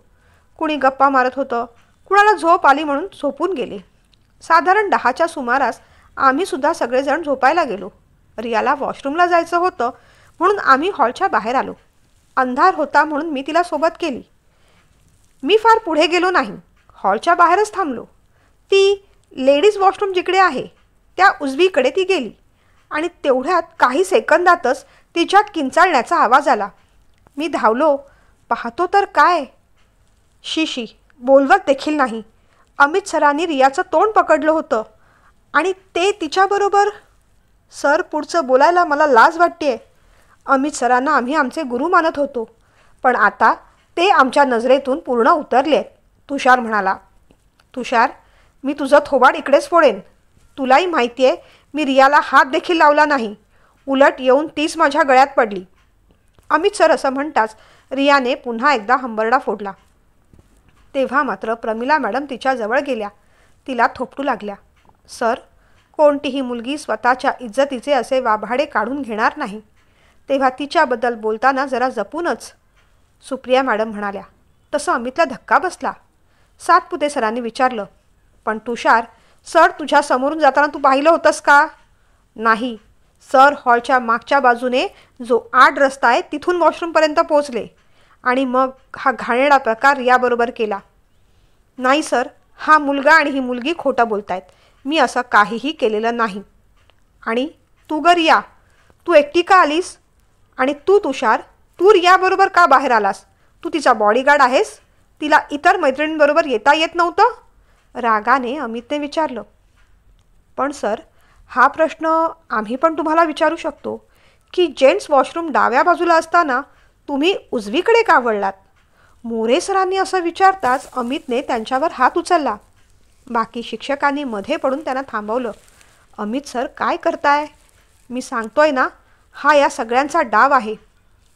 कुणी गप्पा मारत होतं, कुणाला झोप आली म्हणून झोपून गेले. साधारण 10च्या सुमारास आम्हीसुद्धा सगळेजण झोपायला गेलो. रियाला वॉशरूमला जायचं होतं म्हणून आम्ही हॉलच्या बाहेर आलो. अंधार होता म्हणून मी तिला सोबत केली. मी फार पुढे गेलो नाही, हॉलच्या बाहेरच थांबलो. ती लेडीज वॉशरूम जिकडे आहे त्या उजवीकडे ती गेली आणि तेवढ्यात काही सेकंदातच तिच्या किंचाळण्याचा आवाज आला. मी धावलो. पाहतो तर काय, शी बोलवत देखील नाही. अमित सरांनी रियाचं तोंड पकडलं होतं आणि ते तिच्याबरोबर. सर, पुढचं बोलायला मला लाज वाटते. अमित सरांना आम्ही आमचे गुरु मानत होतो, पण आता ते आमच्या नजरेतून पूर्ण उतरले. तुषार म्हणाला. तुषार, मी तुझं थोबाड इकडेच फोडेन. तुलाही माहिती आहे मी रियाला हात देखील लावला नाही. उलट येऊन तीच माझ्या गळ्यात पडली. अमित सर असं म्हणताच रियाने पुन्हा एकदा हंबरडा फोडला. तेव्हा मात्र प्रमिला मॅडम तिच्याजवळ गेल्या. तिला थोपटू लागल्या. सर, कोणतीही मुलगी स्वतःच्या इज्जतीचे असे वाभाडे काढून घेणार नाही, तेव्हा तिच्याबद्दल बोलताना जरा जपूनच. सुप्रिया मॅडम म्हणाल्या. तसं अमितला धक्का बसला. सातपुते सरांनी विचारलं, पण तुषार, सर तुझ्या समोरून जाताना तू पाहिलं होतंस का? नाही सर, हॉलच्या मागच्या बाजूने जो आड रस्ता आहे तिथून वॉशरूमपर्यंत पोहोचले आणि मग हा घाणेरडा प्रकार याबरोबर केला. नाही सर, हा मुलगा आणि ही मुलगी खोटं बोलतायत. मी असं काहीही केलेलं नाही. आणि तू ग रिया, तू एकटी का आलीस? आणि तू तुषार, तू रियाबरोबर का बाहेर आलास? तू तिचा बॉडीगार्ड आहेस? तिला इतर मैत्रिणींबरोबर येता येत नव्हतं? रागाने अमितने विचारलं. पण सर, हा प्रश्न आम्ही पण तुम्हाला विचारू शकतो की जेंट्स वॉशरूम डाव्या बाजूला असताना तुम्ही उजवीकडे का वळलात? मोरे सरांनी असं विचारताच अमितने त्यांच्यावर हात उचलला. बाकी शिक्षकांनी मध्ये पडून त्यांना थांबवलं. अमित सर, काय करताय? मी सांगतोय ना, हा या सगळ्यांचा डाव आहे.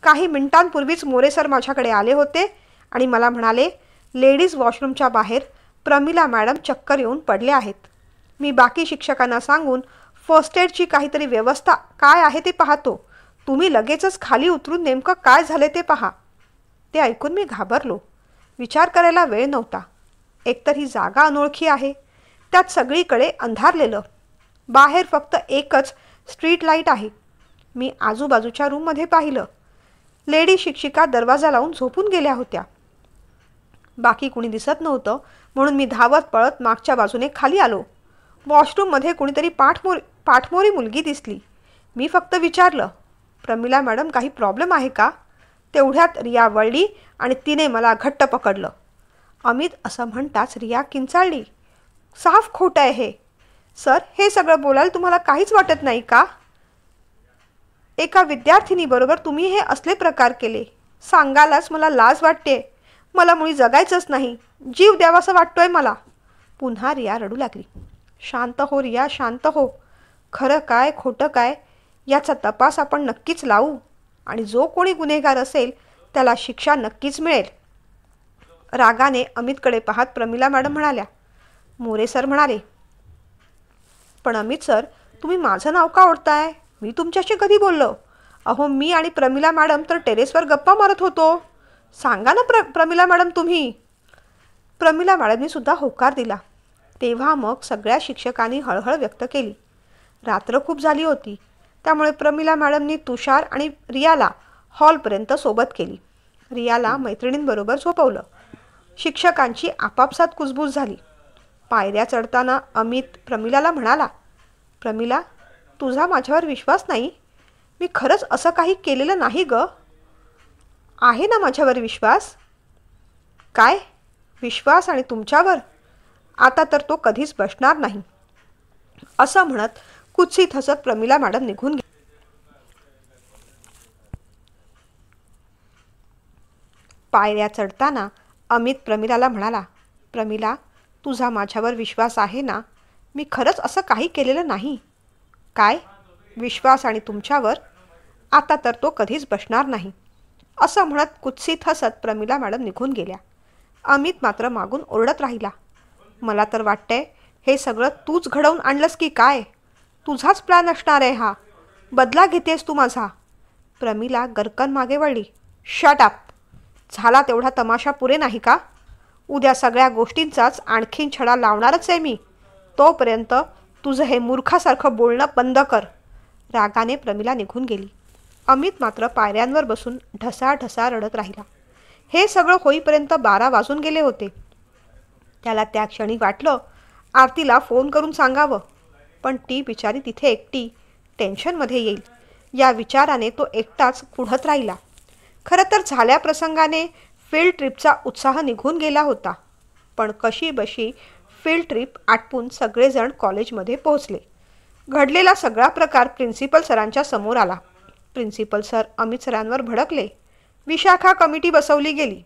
काही मिनिटांपूर्वीच मोरे सर माझ्याकडे आले होते आणि मला म्हणाले, लेडीज वॉशरूमच्या बाहेर प्रमिला मॅडम चक्कर येऊन पडले आहेत. मी बाकी शिक्षकांना सांगून फर्स्ट एडची काहीतरी व्यवस्था काय आहे ते पाहतो. तुम्ही लगेचच खाली उतरून नेमकं काय झाले ते पहा. ते ऐकून मी घाबरलो. विचार करायला वेळ नव्हता. एकतर ही जागा अनोळखी आहे, त्यात सगळीकडे अंधारलेलं. बाहेर फक्त एकच स्ट्रीट लाईट आहे. मी आजूबाजूच्या रूममध्ये पाहिलं. लेडी शिक्षिका दरवाजा लावून झोपून गेल्या होत्या. बाकी कुणी दिसत नव्हतं म्हणून मी धावत पळत मागच्या बाजूने खाली आलो. वॉशरूममध्ये कुणीतरी पाठमोरी मुलगी दिसली. मी फक्त विचारलं, प्रमिला मॅडम काही प्रॉब्लेम आहे का? तेवढ्यात रिया वळली आणि तिने मला घट्ट पकडलं. अमित असं म्हणताच रिया किंचाळली. साफ खोटं आहे हे. सर, हे सगळं बोलायला तुम्हाला काहीच वाटत नाही का? एका विद्यार्थिनीबरोबर तुम्ही हे असले प्रकार केले. सांगायलाच मला लाज वाटते. मला मुळी जगायचंच नाही. जीव द्यावासा वाटतोय मला. पुन्हा रिया रडू लागली. शांत हो रिया, शांत हो. खरं काय खोटं काय याचा तपास आपण नक्कीच लावू आणि जो कोणी गुन्हेगार असेल त्याला शिक्षा नक्कीच मिळेल. रागाने अमितकडे पाहत प्रमिला मॅडम म्हणाल्या. मोरे सर म्हणाले, पण अमित सर, तुम्ही माझं नाव का ओढताय? मी तुमच्याशी कधी बोललो? अहो, मी आणि प्रमिला मॅडम तर टेरेसवर गप्पा मारत होतो. सांगा ना प्रमिला मॅडम तुम्ही. प्रमिला मॅडमनी सुद्धा होकार दिला. तेव्हा मग सगळ्या शिक्षकांनी हळहळ व्यक्त केली. रात्र खूप झाली होती, त्यामुळे प्रमिला मॅडमनी तुषार आणि रियाला हॉलपर्यंत सोबत केली. रियाला मैत्रिणींबरोबर झोपवलं. शिक्षकांची आपापसात कुजबूज झाली. पायऱ्या चढताना अमित प्रमिलाला म्हणाला, प्रमिला, तुझा माझ्यावर विश्वास नाही? मी खरंच असं काही केलेलं नाही ग. आहे ना माझ्यावर विश्वास? काय विश्वास? आणि तुमच्यावर? आता तर तो कधीच बसणार नाही. असं म्हणत कुत्सित हसत प्रमिला मॅडम निघून गेली. पायऱ्या चढताना अमित प्रमिलाला म्हणाला, प्रमिला, तुझा माझ्यावर विश्वास आहे ना? मी खरंच असं काही केलेलं नाही. काय विश्वास? आणि तुमच्यावर? आता तर तो कधीच बसणार नाही. असं म्हणत कुत्सित हसत प्रमिला मॅडम निघून गेल्या. अमित मात्र मागून ओरडत राहिला, मला तर वाटतंय हे सगळं तूच घडवून आणलंस की काय? तुझाच प्लॅन असणार आहे हा. बदला घेतेस तू माझा. प्रमिला गरकन मागे वळली. Shut up. झाला तेवढा तमाशा पुरे नाही का? उद्या सगळ्या गोष्टींचाच आणखीन छडा लावणारच आहे मी. तोपर्यंत तुझं हे मूर्खासारखं बोलणं बंद कर. रागाने प्रमिला निघून गेली. अमित मात्र पायऱ्यांवर बसून ढसाढसा रडत राहिला. हे सगळं होईपर्यंत 12 वाजून गेले होते. त्याला त्या क्षणी वाटलं आरतीला फोन करून सांगावं, पण ती बिचारी तिथे एकटी टेन्शनमध्ये येईल या विचाराने तो एकटाच कुढत राहिला. खरं तर झाल्या प्रसंगाने फील्ड ट्रिपचा उत्साह निघून गेला होता. पण कशी बशी फील्ड ट्रिप आटपून सगळेजण कॉलेजमध्ये पोहोचले. घडलेला सगळा प्रकार प्रिन्सिपल सरांच्या समोर आला. प्रिन्सिपल सर अमित सरांवर भडकले. विशाखा कमिटी बसवली गेली.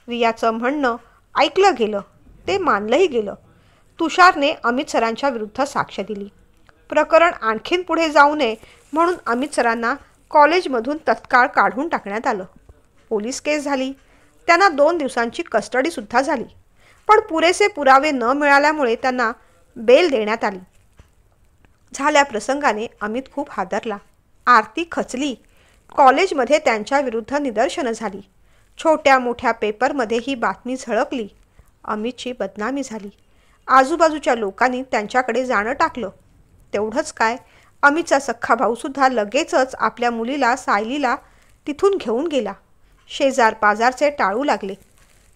रियाचं म्हणणं ऐकलं गेलं, ते मानलंही गेलं. तुषारने अमित सरांच्या विरुद्ध साक्ष दिली. प्रकरण आणखीन पुढे जाऊ नये म्हणून अमित सरांना कॉलेजमधून तत्काळ काढून टाकण्यात आलं. पोलीस केस झाली. त्यांना 2 दिवसांची कस्टडीसुद्धा झाली. पण पुरेसे पुरावे न मिळाल्यामुळे त्यांना बेल देण्यात आली. झाल्या प्रसंगाने अमित खूप हादरला. आरती खचली. कॉलेजमध्ये त्यांच्या विरुद्ध निदर्शनं झाली. छोट्या मोठ्या पेपरमध्ये ही बातमी झळकली. अमितची बदनामी झाली. आजूबाजूच्या लोकांनी त्यांच्याकडे जाणं टाकलं. तेवढंच काय, अमितचा सख्खा भाऊसुद्धा लगेचच आपल्या मुलीला सायलीला तिथून घेऊन गेला. शेजार पाजारचे टाळू लागले.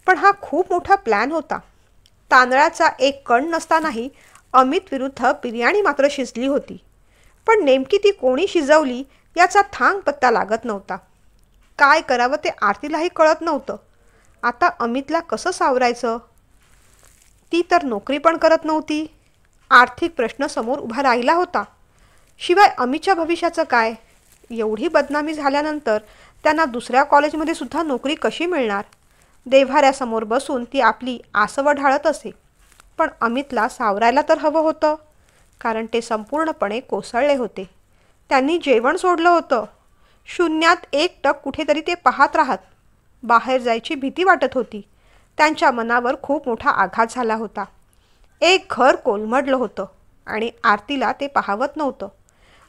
पण हा खूप मोठा प्लॅन होता. तांदळाचा एक कण नसतानाही अमित विरुद्ध बिर्याणी मात्र शिजली होती. पण नेमकी ती कोणी शिजवली याचा थांग पत्ता लागत नव्हता. काय करावं ते आरतीलाही कळत नव्हतं. आता अमितला कसं सावरायचं? ती तर नोकरी पण करत नव्हती. आर्थिक प्रश्न समोर उभा राहिला होता. शिवाय अमितच्या भविष्याचं काय? एवढी बदनामी झाल्यानंतर त्यांना दुसऱ्या कॉलेजमध्ये सुद्धा नोकरी कशी मिळणार? देव्हाऱ्यासमोर बसून ती आपली आसवं ढाळत असे. पण अमितला सावरायला तर हवं होतं, कारण ते संपूर्णपणे कोसळले होते. त्यांनी जेवण सोडलं होतं. शून्यात एकटक कुठेतरी ते पाहत राहत. बाहेर जायची भीती वाटत होती. त्यांच्या मनावर खूप मोठा आघात झाला होता. एक घर कोलमडलं होतं आणि आरतीला ते पाहवत नव्हतं.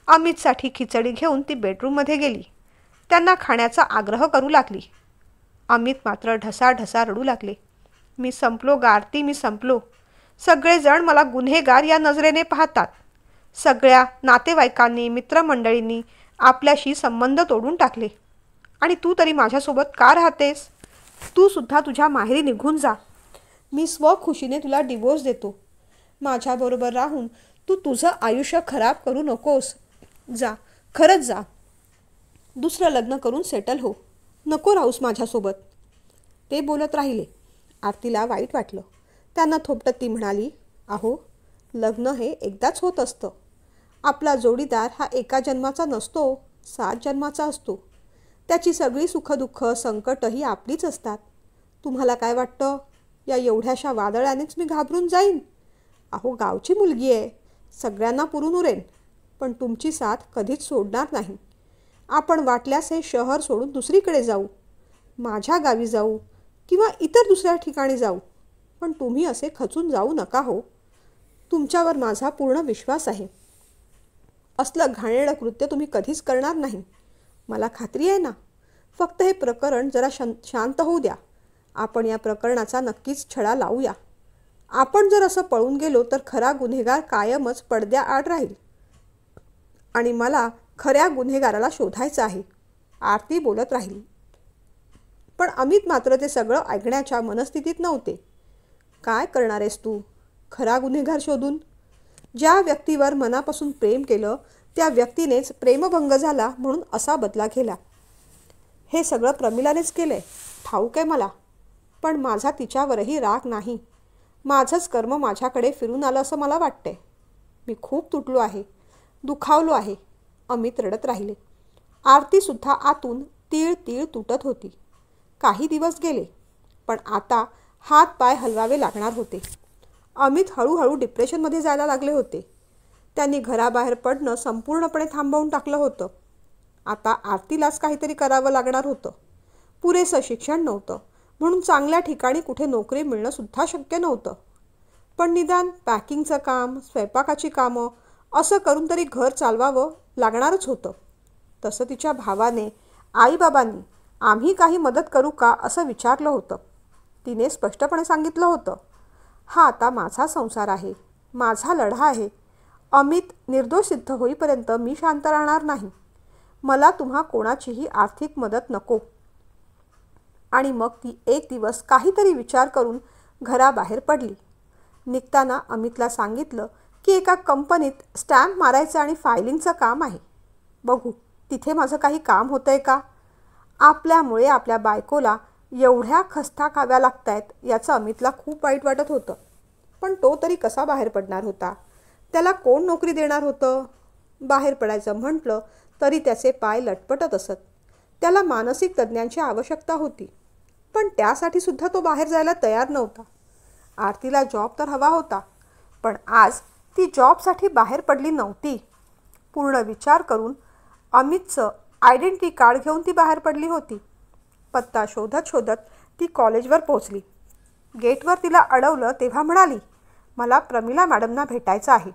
अमितसाठी खिचडी घेऊन ती बेडरूममध्ये गेली. त्यांना खाण्याचा आग्रह करू लागली. अमित मात्र ढसाढसा रडू लागले. मी संपलो ग आरती, मी संपलो. सगळेजण मला गुन्हेगार या नजरेने पाहतात. सगळ्या नातेवाईकांनी, मित्रमंडळींनी आपल्याशी संबंध तोडून टाकले. आणि तू तरी माझ्यासोबत का राहतेस? तू सुद्धा तुझ्या माहेरी निघून जा. मी स्वखुशीने तुला डिवोर्स देतो. माझ्याबरोबर राहून तू तुझं आयुष्य खराब करू नकोस. जा, खरंच जा. दुसरं लग्न करून सेटल हो. नको राहूस माझ्यासोबत. ते बोलत राहिले. आरतीला वाईट वाटलं. त्यांना थोपटत ती म्हणाली, अहो, लग्न हे एकदाच होत असतं. आपला जोडीदार हा एका जन्माचा नसतो, 7 जन्माचा असतो. त्याची सगळी सुखदुःख, संकटही आपलीच असतात. तुम्हाला काय वाटतं, या एवढ्याशा वादळानेच मी घाबरून जाईन? अहो, गावची मुलगी आहे, सगळ्यांना पुरून उरेन. पण तुमची साथ कधीच सोडणार नाही. आपण वाटल्यास हे शहर सोडून दुसरीकडे जाऊ, माझ्या गावी जाऊ किंवा इतर दुसऱ्या ठिकाणी जाऊ. पण तुम्ही असे खचून जाऊ नका हो. तुमच्यावर माझा पूर्ण विश्वास आहे. असलं घाणेरडं कृत्य तुम्ही कधीच करणार नाही, मला खात्री आहे ना. फक्त हे प्रकरण जरा शांत होऊ द्या. आपण या प्रकरणाचा नक्कीच छडा लावूया. आपण जर असं पळून गेलो तर खरा गुन्हेगार कायमच पडद्याआड राहील आणि मला खऱ्या गुन्हेगाराला शोधायचं आहे. आरती बोलत राहिली. पण अमित मात्र ते सगळं ऐकण्याच्या मनस्थितीत नव्हते. काय करणार आहेस तू? खरा गुन्हेगार शोधून? ज्या व्यक्तीवर मनापासून प्रेम केलं त्या व्यक्तीनेच प्रेमभंग झाला म्हणून असा बदला घेला. हे सगळं प्रमिलानेच केलंय, ठाऊक आहे मला. पण माझा तिच्यावरही राग नाही. माझंच कर्म माझ्याकडे फिरून आलं असं मला वाटतंय. मी खूप तुटलो आहे, दुखावलो आहे. अमित रडत राहिले. आरतीसुद्धा आतून तीळ तीळ तुटत होती. काही दिवस गेले, पण आता हात पाय हलवावे लागणार होते. अमित हळूहळू डिप्रेशनमध्ये जायला लागले होते. त्यांनी घराबाहेर पडणं संपूर्णपणे थांबवून टाकलं होतं. आता आरतीलाच काहीतरी करावं लागणार होतं. पुरेसं शिक्षण नव्हतं, म्हणून चांगल्या ठिकाणी कुठे नोकरी मिळणंसुद्धा शक्य नव्हतं. पण निदान पॅकिंगचं काम, स्वयंपाकाची कामं असं करून तरी घर चालवावं लागणारच होतं. तसं तिच्या भावाने, आईबाबांनी आम्ही काही मदत करू का असं विचारलं होतं. तिने स्पष्टपणे सांगितलं होतं, हा आता माझा संसार आहे, माझा लढा आहे. अमित निर्दोष सिद्ध होईपर्यंत मी शांत राहणार नाही. मला तुम्हा कोणाचीही आर्थिक मदत नको. आणि मग ती एक दिवस काहीतरी विचार करून घराबाहेर पडली. निघताना अमितला सांगितलं की एका कंपनीत स्टॅम्प मारायचं आणि फायलिंगचं काम आहे. बघू तिथे माझं काही काम होतंय का? आपल्यामुळे आपल्या बायकोला एवढ्या खस्ता खाव्या लागतायत याचं अमितला खूप वाईट वाटत होतं. पण तो तरी कसा बाहेर पडणार होता? त्याला कोण नोकरी देणार होतं? बाहेर पडायचं म्हटलं तरी त्याचे पाय लटपटत असत. त्याला मानसिक तज्ज्ञांची आवश्यकता होती. पण त्यासाठी सुद्धा तो बाहेर जायला तयार नव्हता. आरतीला जॉब तर हवा होता, पण आज ती जॉबसाठी बाहेर पडली नव्हती. पूर्ण विचार करून अमितचं आयडेंटिटी कार्ड घेऊन ती बाहेर पडली होती. पत्ता शोधत शोधत ती कॉलेजवर पोहोचली. गेटवर तिला अडवलं तेव्हा म्हणाली, मला प्रमिला मॅडमना भेटायचं आहे.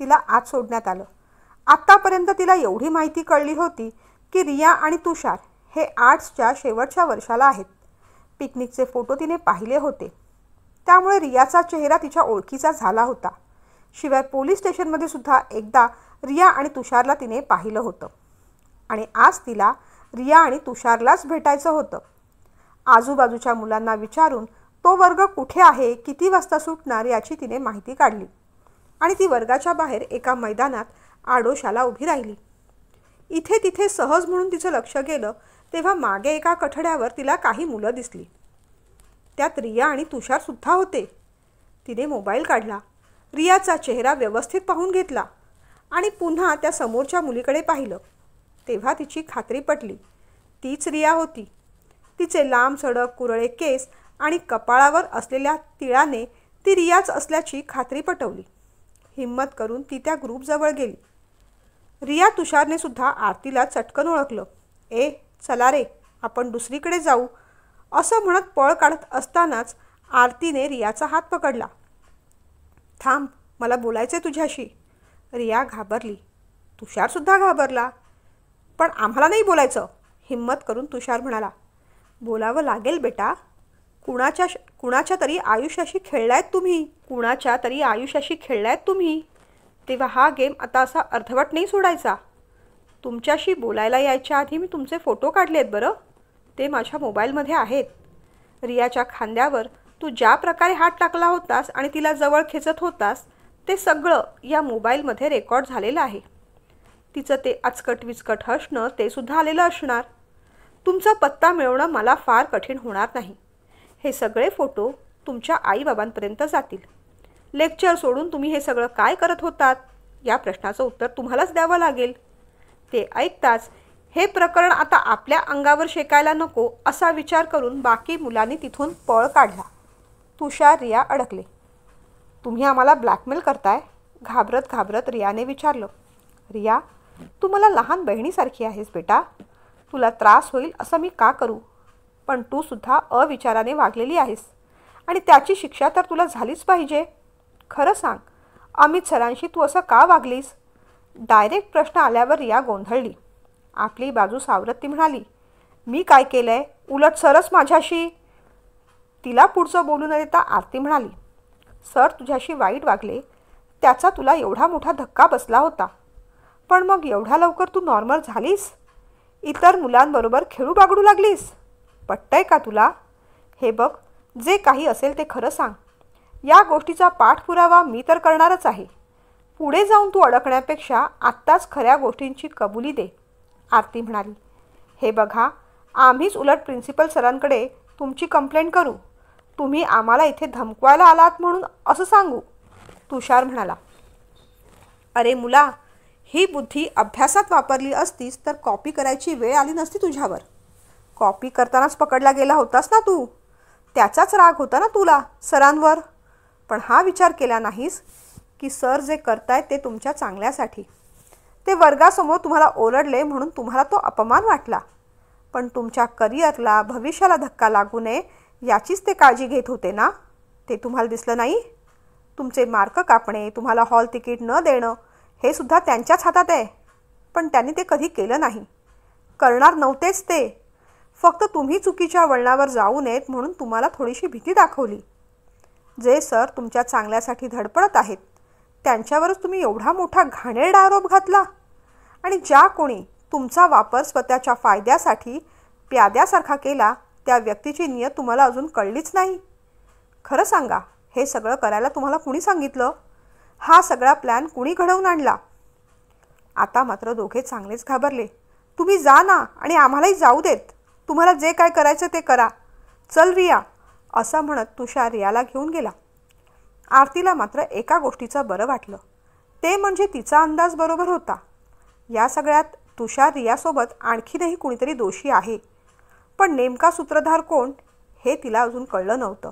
तिला आत सोडण्यात आलं. आत्तापर्यंत तिला एवढी माहिती कळली होती की रिया आणि तुषार हे आर्ट्सच्या शेवटच्या वर्षाला आहेत. पिकनिकचे फोटो तिने पाहिले होते, त्यामुळे रियाचा चेहरा तिच्या ओळखीचा झाला होता. शिवाय पोलीस स्टेशनमध्ये सुद्धा एकदा रिया आणि तुषारला तिने पाहिलं होतं. आणि आज तिला रिया आणि तुषारलाच भेटायचं होतं. आजूबाजूच्या मुलांना विचारून तो वर्ग कुठे आहे, किती वाजता सुटणार याची तिने माहिती काढली. आणि ती वर्गाच्या बाहेर एका मैदानात आडोशाला उभी राहिली. इथे तिथे सहज म्हणून तिचं लक्ष गेलं तेव्हा मागे एका कठड्यावर तिला काही मुलं दिसली. त्यात रिया आणि तुषारसुद्धा होते. तिने मोबाईल काढला, रियाचा चेहरा व्यवस्थित पाहून घेतला आणि पुन्हा त्या समोरच्या मुलीकडे पाहिलं. तेव्हा तिची खात्री पटली, तीच रिया होती. तिचे लांब सडक कुरळे केस आणि कपाळावर असलेल्या तिळाने ती रियाच असल्याची खात्री पटवली. हिम्मत करून ती त्या ग्रुपजवळ गेली. रिया तुषारने सुद्धा आरतीला चटकन ओळखलं. ए चला रे, आपण दुसरीकडे जाऊ, असं म्हणत पळ काढत असतानाच आरतीने रियाचा हात पकडला. थांब, मला बोलायचं आहे तुझ्याशी. रिया घाबरली. तुषारसुद्धा घाबरला. पण आम्हाला नाही बोलायचं, हिम्मत करून तुषार म्हणाला. बोलावं लागेल बेटा. कुणाच्या तरी आयुष्याशी खेळलायत तुम्ही. तेव्हा हा गेम आता असा अर्धवट नाही सोडायचा. तुमच्याशी बोलायला यायच्या आधी मी तुमचे फोटो काढले आहेत बरं. ते माझ्या मोबाईलमध्ये आहेत. रियाच्या खांद्यावर तू ज्या प्रकारे हात टाकला होतास आणि तिला जवळ खेचत होतास ते सगळं या मोबाईलमध्ये रेकॉर्ड झालेलं आहे. तिचं ते अचकट विचकट हसणं ते सुद्धा आलेलं असणार. तुमचा पत्ता मिळवणं मला फार कठीण होणार नाही. हे सगळे फोटो तुमच्या आईबाबांपर्यंत जातील. लेक्चर सोडून तुम्ही हे सगळं काय करत होतात या प्रश्नाचं उत्तर तुम्हालाच द्यावं लागेल. ते ऐकताच हे प्रकरण आता आपल्या अंगावर शेकायला नको असा विचार करून बाकी मुलांनी तिथून पळ काढला. तुषार रिया अडकले. तुम्ही आम्हाला ब्लॅकमेल करताय? घाबरत घाबरत रियाने विचारलं. रिया, तू मला लहान बहिणीसारखी आहेस बेटा. तुला त्रास होईल असं मी का करू? पण तू सुद्धा अविचाराने वागलेली आहेस आणि त्याची शिक्षा तर तुला झालीच पाहिजे. खरं सांग, अमित सरांशी तू असं का वागलीस? डायरेक्ट प्रश्न आल्यावर रिया गोंधळली. आपली बाजू सावरत ती म्हणाली, मी काय केलंय? उलट सरच माझ्याशी. तिला पुढचं बोलू न देता आरती म्हणाली, सर तुझ्याशी वाईट वागले, त्याचा तुला एवढा मोठा धक्का बसला होता. पण मग एवढ्या लवकर तू नॉर्मल झालीस? इतर मुलांबरोबर खेळू बागडू लागलीस? पटतंय का तुला? हे बघ, जे काही असेल ते खरं सांग. या गोष्टीचा पाठपुरावा मी तर करणारच आहे. पुढे जाऊन तू अडकण्यापेक्षा आत्ताच खऱ्या गोष्टींची कबुली दे. आरती म्हणाली, हे बघा, आम्हीच उलट प्रिन्सिपल सरांकडे तुमची कंप्लेंट करू. तुम्ही आम्हाला इथे धमकवायला आलात म्हणून असं सांगू. तुषार म्हणाला, अरे मुला, ही बुद्धी अभ्यासात वापरली असतीस तर कॉपी करायची वेळ आली नसती तुझ्यावर. कॉपी करतानाच पकडला गेला होतास ना तू. त्याचाच राग होता ना तुला सरांवर. पण हा विचार केला नाहीस की सर जे करतायत ते तुमच्या चांगल्यासाठी. ते वर्गासमोर तुम्हाला ओरडले म्हणून तुम्हाला तो अपमान वाटला. पण तुमच्या करिअरला, भविष्याला धक्का लागू नये याचीच ते काळजी घेत होते ना. ते तुम्हाला दिसलं नाही? तुमचे मार्क कापणे, तुम्हाला हॉल तिकीट न देणं हे सुद्धा त्यांच्याच हातात आहे. पण त्यांनी ते कधी केलं नाही. करणार नव्हतेच ते. फक्त तुम्ही चुकीच्या वळणावर जाऊ नयेत म्हणून तुम्हाला थोडीशी भीती दाखवली. जे सर तुमच्या चांगल्यासाठी धडपडत आहेत त्यांच्यावरच तुम्ही एवढा मोठा घाणेरडा आरोप घातला. आणि ज्या कोणी तुमचा वापर स्वतःच्या फायद्यासाठी प्याद्यासारखा केला त्या व्यक्तीची नियत तुम्हाला अजून कळलीच नाही. खरं सांगा, हे सगळं करायला तुम्हाला कुणी सांगितलं? हा सगळा प्लॅन कुणी घडवून आणला? आता मात्र दोघे चांगलेच घाबरले. तुम्ही जा ना आणि आम्हालाही जाऊ देत. तुम्हाला जे काय करायचं ते करा. चल रिया, असं म्हणत तुषार रियाला घेऊन गेला. आरतीला मात्र एका गोष्टीचं बरं वाटलं. ते म्हणजे तिचा अंदाज बरोबर होता. या सगळ्यात तुषार रियासोबत आणखीनही कुणीतरी दोषी आहे. पण नेमका सूत्रधार कोण हे तिला अजून कळलं नव्हतं.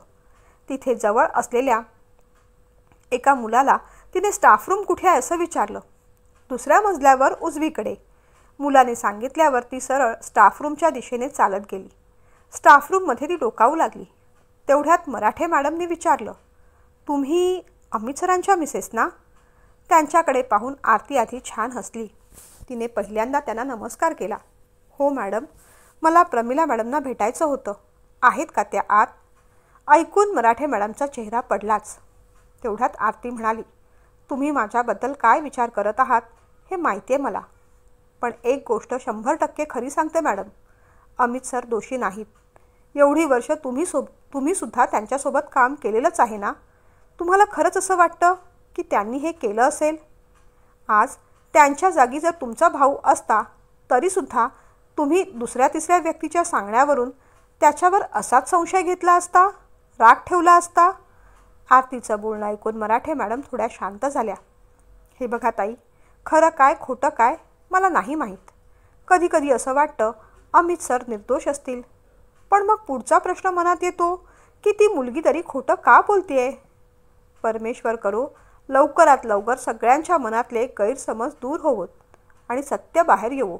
तिथे जवळ असलेल्या एका मुलाला तिने स्टाफ रूम कुठे आहे असं विचारलं. दुसऱ्या मजल्यावर उजवीकडे. मुलाने सांगितल्यावर ती सरळ स्टाफ रूमच्या दिशेने चालत गेली. स्टाफ रूममध्ये ती डोकावू लागली. तेवढ्यात मराठे मॅडमने विचारलं, तुम्ही अमित सरांच्या मिसेस ना? त्यांच्याकडे पाहून आरती आधी छान हसली. तिने पहिल्यांदा त्यांना नमस्कार केला. हो मॅडम, मला प्रमिला मॅडमना भेटायचं होतं. आहेत का त्या आत? ऐकून मराठे मॅडमचा चेहरा पडलाच. तेवढ्यात आरती म्हणाली, तुम्ही माझ्याबद्दल काय विचार करत आहात हे माहिती आहे मला. पण एक गोष्ट 100% खरी सांगते मॅडम, अमित सर दोषी नाहीत. एवढी वर्ष तुम्ही सुद्धा त्यांच्यासोबत काम केलेलंच आहे ना. तुम्हाला खरंच असं वाटतं की त्यांनी हे केलं असेल? आज त्यांच्या जागी जर तुमचा भाऊ असता तरीसुद्धा तुम्ही दुसऱ्या तिसऱ्या व्यक्तीच्या सांगण्यावरून त्याच्यावर असाच संशय घेतला असता, राग ठेवला असता. आरतीचं बोलणं ऐकून मराठे मॅडम थोड्या शांत झाल्या. हे बघा ताई, खरं काय खोटं काय मला नाही माहीत. कधी कधी असं वाटतं अमित सर निर्दोष असतील. पण मग पुढचा प्रश्न मनात येतो की ती मुलगी तरी खोटं का बोलतेय? परमेश्वर करो लवकरात लवकर सगळ्यांच्या मनातले गैरसमज दूर होवोत आणि सत्य बाहेर येवो.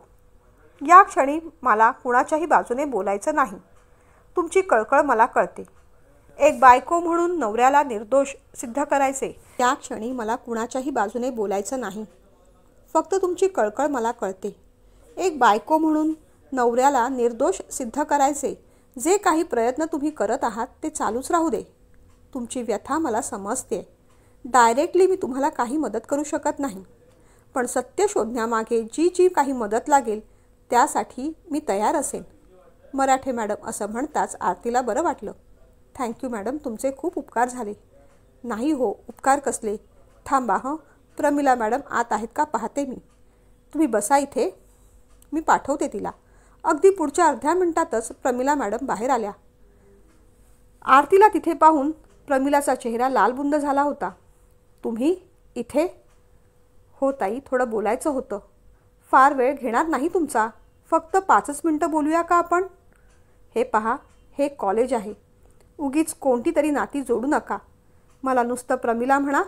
या क्षणी मला कुणाच्याही बाजूने बोलायचं नाही. तुमची कळकळ मला कळते. एक बायको म्हणून नवऱ्याला निर्दोष सिद्ध करायचे. या क्षणी मला कुणाच्याही बाजूने बोलायचं नाही. फक्त तुमची कळकळ मला कळते. एक बायको म्हणून नवऱ्याला निर्दोष सिद्ध करायचे जे काही प्रयत्न तुम्ही करत आहात ते चालूच राहू दे. तुमची व्यथा मला समजते. डायरेक्टली मी तुम्हाला काही मदत करू शकत नाही. पण सत्य शोधण्यामागे जी जी काही मदत लागेल त्यासाठी मी तयार असेन. मराठे मॅडम असं म्हणताच आरतीला बरं वाटलं. थँक्यू मॅडम, तुमचे खूप उपकार झाले. नाही हो, उपकार कसले. थांबा प्रमिला मॅडम आत आहेत का पाहते मी. तुम्ही बसा इथे, मी पाठवते तिला. अगदी पुढच्या अर्ध्या मिनिटातच प्रमिला मॅडम बाहेर आल्या. आरतीला तिथे पाहून प्रमिलाचा चेहरा लालबुंद झाला होता. तुम्ही इथे? हो ताई, थोडं बोलायचं होतं. फार वेळ घेणार नाही तुमचा. फक्त 5 मिनिटं बोलूया का आपण? हे पहा, हे कॉलेज आहे. उगीच कोणती तरी नाती जोडू नका. मला नुसतं प्रमिला म्हणा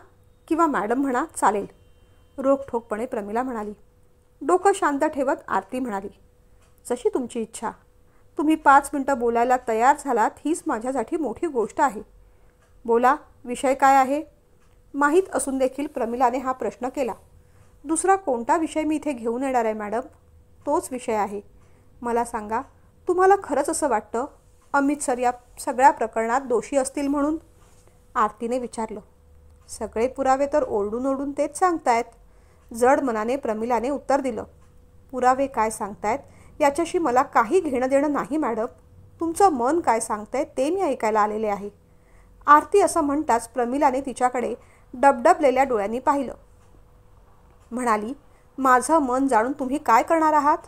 किंवा मॅडम म्हणा, चालेल. रोखठोकपणे प्रमिला म्हणाली. डोकं शांत ठेवत आरती म्हणाली, जशी तुमची इच्छा. तुम्ही 5 मिनिटं बोलायला तयार झालात हीच माझ्यासाठी मोठी गोष्ट आहे. बोला, विषय काय आहे? माहीत असून देखील प्रमिलाने हा प्रश्न केला. दुसरा कोणता विषय मी इथे घेऊन येणार आहे मॅडम? तोच विषय आहे. मला सांगा, तुम्हाला खरंच असं वाटतं अमित सर या सगळ्या प्रकरणात दोषी असतील म्हणून? आरतीने विचारलं. सगळे पुरावे तर ओरडून ओरडून तेच सांगतायत. जड मनाने प्रमिलाने उत्तर दिलं. पुरावे काय सांगतायत याच्याशी मला काही घेणं देणं नाही मॅडम. तुमचं मन काय सांगतंय ते मी ऐकायला आलेले आहे. आरती असं म्हणताच प्रमिलाने तिच्याकडे डबडबलेल्या डोळ्यांनी पाहिलं. म्हणाली, माझं मन जाणून तुम्ही काय करणार आहात?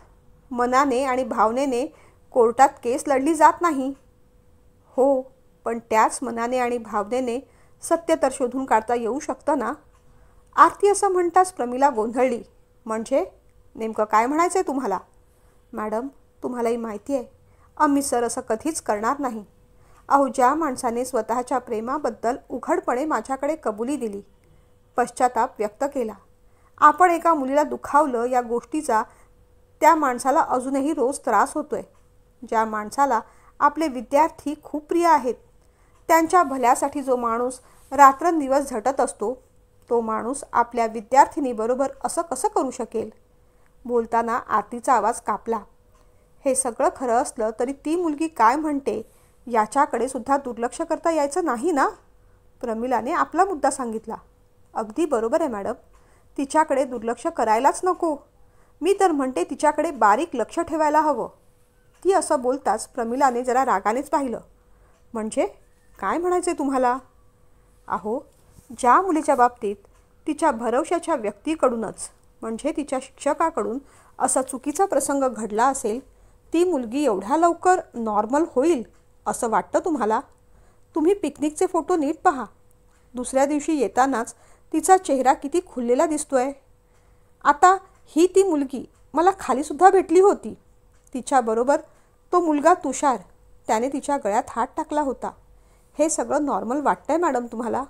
मनाने आणि भावनेने कोर्टात केस लढली जात नाही. हो, पण त्याच मनाने आणि भावनेने सत्य तर शोधून काढता येऊ शकतं ना? आरती असं म्हणताच प्रमिला गोंधळली. म्हणजे नेमकं काय म्हणायचं आहे तुम्हाला? मॅडम, तुम्हालाही माहिती आहे अमित सर असं कधीच करणार नाही. अहो, ज्या माणसाने स्वतःच्या प्रेमाबद्दल उघडपणे माझ्याकडे कबुली दिली, पश्चाताप व्यक्त केला, आपण एका मुलीला दुखावलं, या गोष्टीचा त्या माणसाला अजूनही रोज त्रास होतोय. ज्या माणसाला आपले विद्यार्थी खूप प्रिय आहेत, त्यांच्या भल्यासाठी जो माणूस रात्रंदिवस झटत असतो, तो माणूस आपल्या विद्यार्थिनीबरोबर असं कसं करू शकेल? बोलताना आरतीचा आवाज कापला. हे सगळं खरं असलं तरी ती मुलगी काय म्हणते याच्याकडे सुद्धा दुर्लक्ष करता यायचं नाही ना? प्रमिलाने आपला मुद्दा सांगितला. अगदी बरोबर आहे मॅडम, तिच्याकडे दुर्लक्ष करायलाच नको. मी तर म्हणते तिच्याकडे बारीक लक्ष ठेवायला हवं. ती असं बोलताच प्रमिलाने जरा रागानेच पाहिलं. म्हणजे काय म्हणायचे तुम्हाला? अहो, ज्या मुलीच्या बाबतीत तिच्या भरवशाच्या व्यक्तीकडूनच म्हणजे तिच्या शिक्षकाकडून असा चुकीचा प्रसंग घडला असेल, ती मुलगी एवढ्या लवकर नॉर्मल होईल असं वाटतं तुम्हाला? तुम्ही पिकनिकचे फोटो नीट पहा. दुसऱ्या दिवशी येतानाच तिचा चेहरा किती खुललेला दिसतोय. आता ही ती मुलगी मला खालीसुद्धा भेटली होती. तिच्याबरोबर तो मुलगा तुषार, त्याने तिच्या गळ्यात हात टाकला होता. हे सगळं नॉर्मल वाटतंय मॅडम तुम्हाला?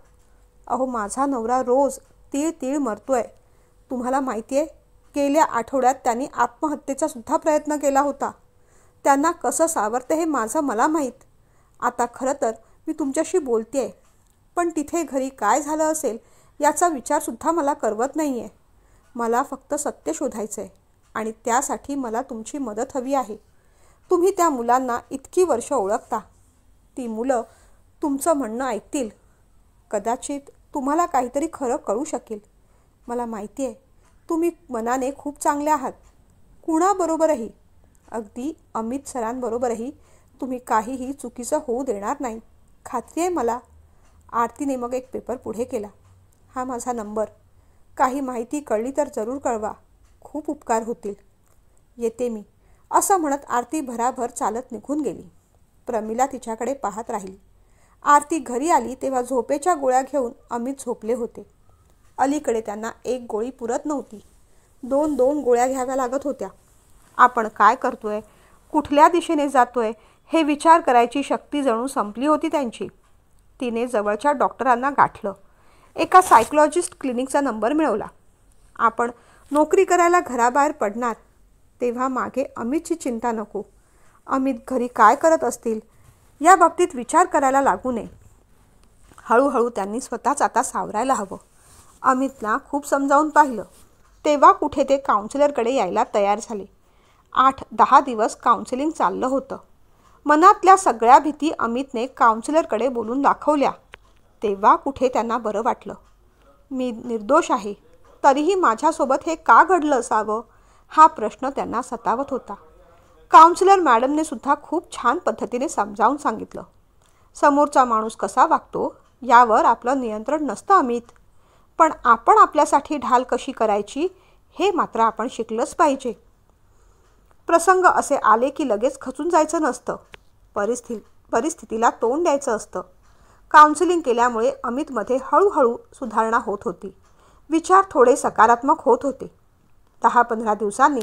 अहो, माझा नवरा रोज तीळ तीळ मरतोय. तुम्हाला माहिती आहे, गेल्या आठवड्यात त्यांनी आत्महत्येचा सुद्धा प्रयत्न केला होता. त्यांना कसं सावरते हे माझं मला माहीत. आता खरं तर मी तुमच्याशी बोलते आहे, पण तिथे घरी काय झालं असेल याचा विचारसुद्धा मला करवत नाही आहे. मला फक्त सत्य शोधायचं आहे आणि त्यासाठी मला तुमची मदत हवी आहे. तुम्ही त्या मुलांना इतकी वर्ष ओळखता. ती मुलं तुमचं म्हणणं ऐकतील. कदाचित तुम्हाला काहीतरी खरं कळू शकेल. मला माहिती आहे तुम्ही मनाने खूप चांगले आहात. कुणाबरोबरही, अगदी अमित सरांबरोबरही तुम्ही काहीही चुकीचं होऊ देणार नाही, खात्री आहे मला. आरतीने मग एक पेपर पुढे केला. हा माझा नंबर. काही माहिती कळली तर जरूर कळवा. खूप उपकार होतील. येते मी, असं म्हणत आरती भराभर चालत निघून गेली. प्रमिला तिच्याकडे पाहत राहिली. आरती घरी आली तेव्हा झोपेच्या गोळ्या घेऊन अमित झोपले होते. अलीकडे त्यांना एक गोळी पुरत नव्हती. 2 गोळ्या घ्याव्या लागत होत्या. आपण काय करतोय, कुठल्या दिशेने जातोय हे विचार करायची शक्ती जणू संपली होती त्यांची. तिने जवळच्या डॉक्टरांना गाठलं. एका सायकोलॉजिस्ट क्लिनिकचा नंबर मिळवला. आपण नोकरी करायला घराबाहेर पडणार तेव्हा मागे अमितची चिंता नको. अमित घरी काय करत असतील या बाबतीत विचार करायला लागू नये. हळूहळू त्यांनी स्वतःच आता सावरायला हवं. अमितला खूप समजावून पाहिलं तेव्हा कुठे ते काउन्सिलरकडे यायला तयार झाले. 8-10 दिवस काउन्सिलिंग चाललं होतं. मनातल्या सगळ्या भीती अमितने काउन्सिलरकडे बोलून दाखवल्या तेव्हा कुठे त्यांना बरं वाटलं. मी निर्दोष आहे तरीही माझ्यासोबत हे का घडलं असावं हा प्रश्न त्यांना सतावत होता. काउन्सिलर मॅडमने सुद्धा खूप छान पद्धतीने समजावून सांगितलं. समोरचा माणूस कसा वागतो यावर आपलं नियंत्रण नसतं अमित, पण आपण आपल्यासाठी ढाल कशी करायची हे मात्र आपण शिकलंच पाहिजे. प्रसंग असे आले की लगेच खचून जायचं नसतं. परिस्थितीला तोंड द्यायचं असतं. काउन्सिलिंग केल्यामुळे अमितमध्ये हळूहळू सुधारणा होत होती. विचार थोडे सकारात्मक होत होते. 10-15 दिवसांनी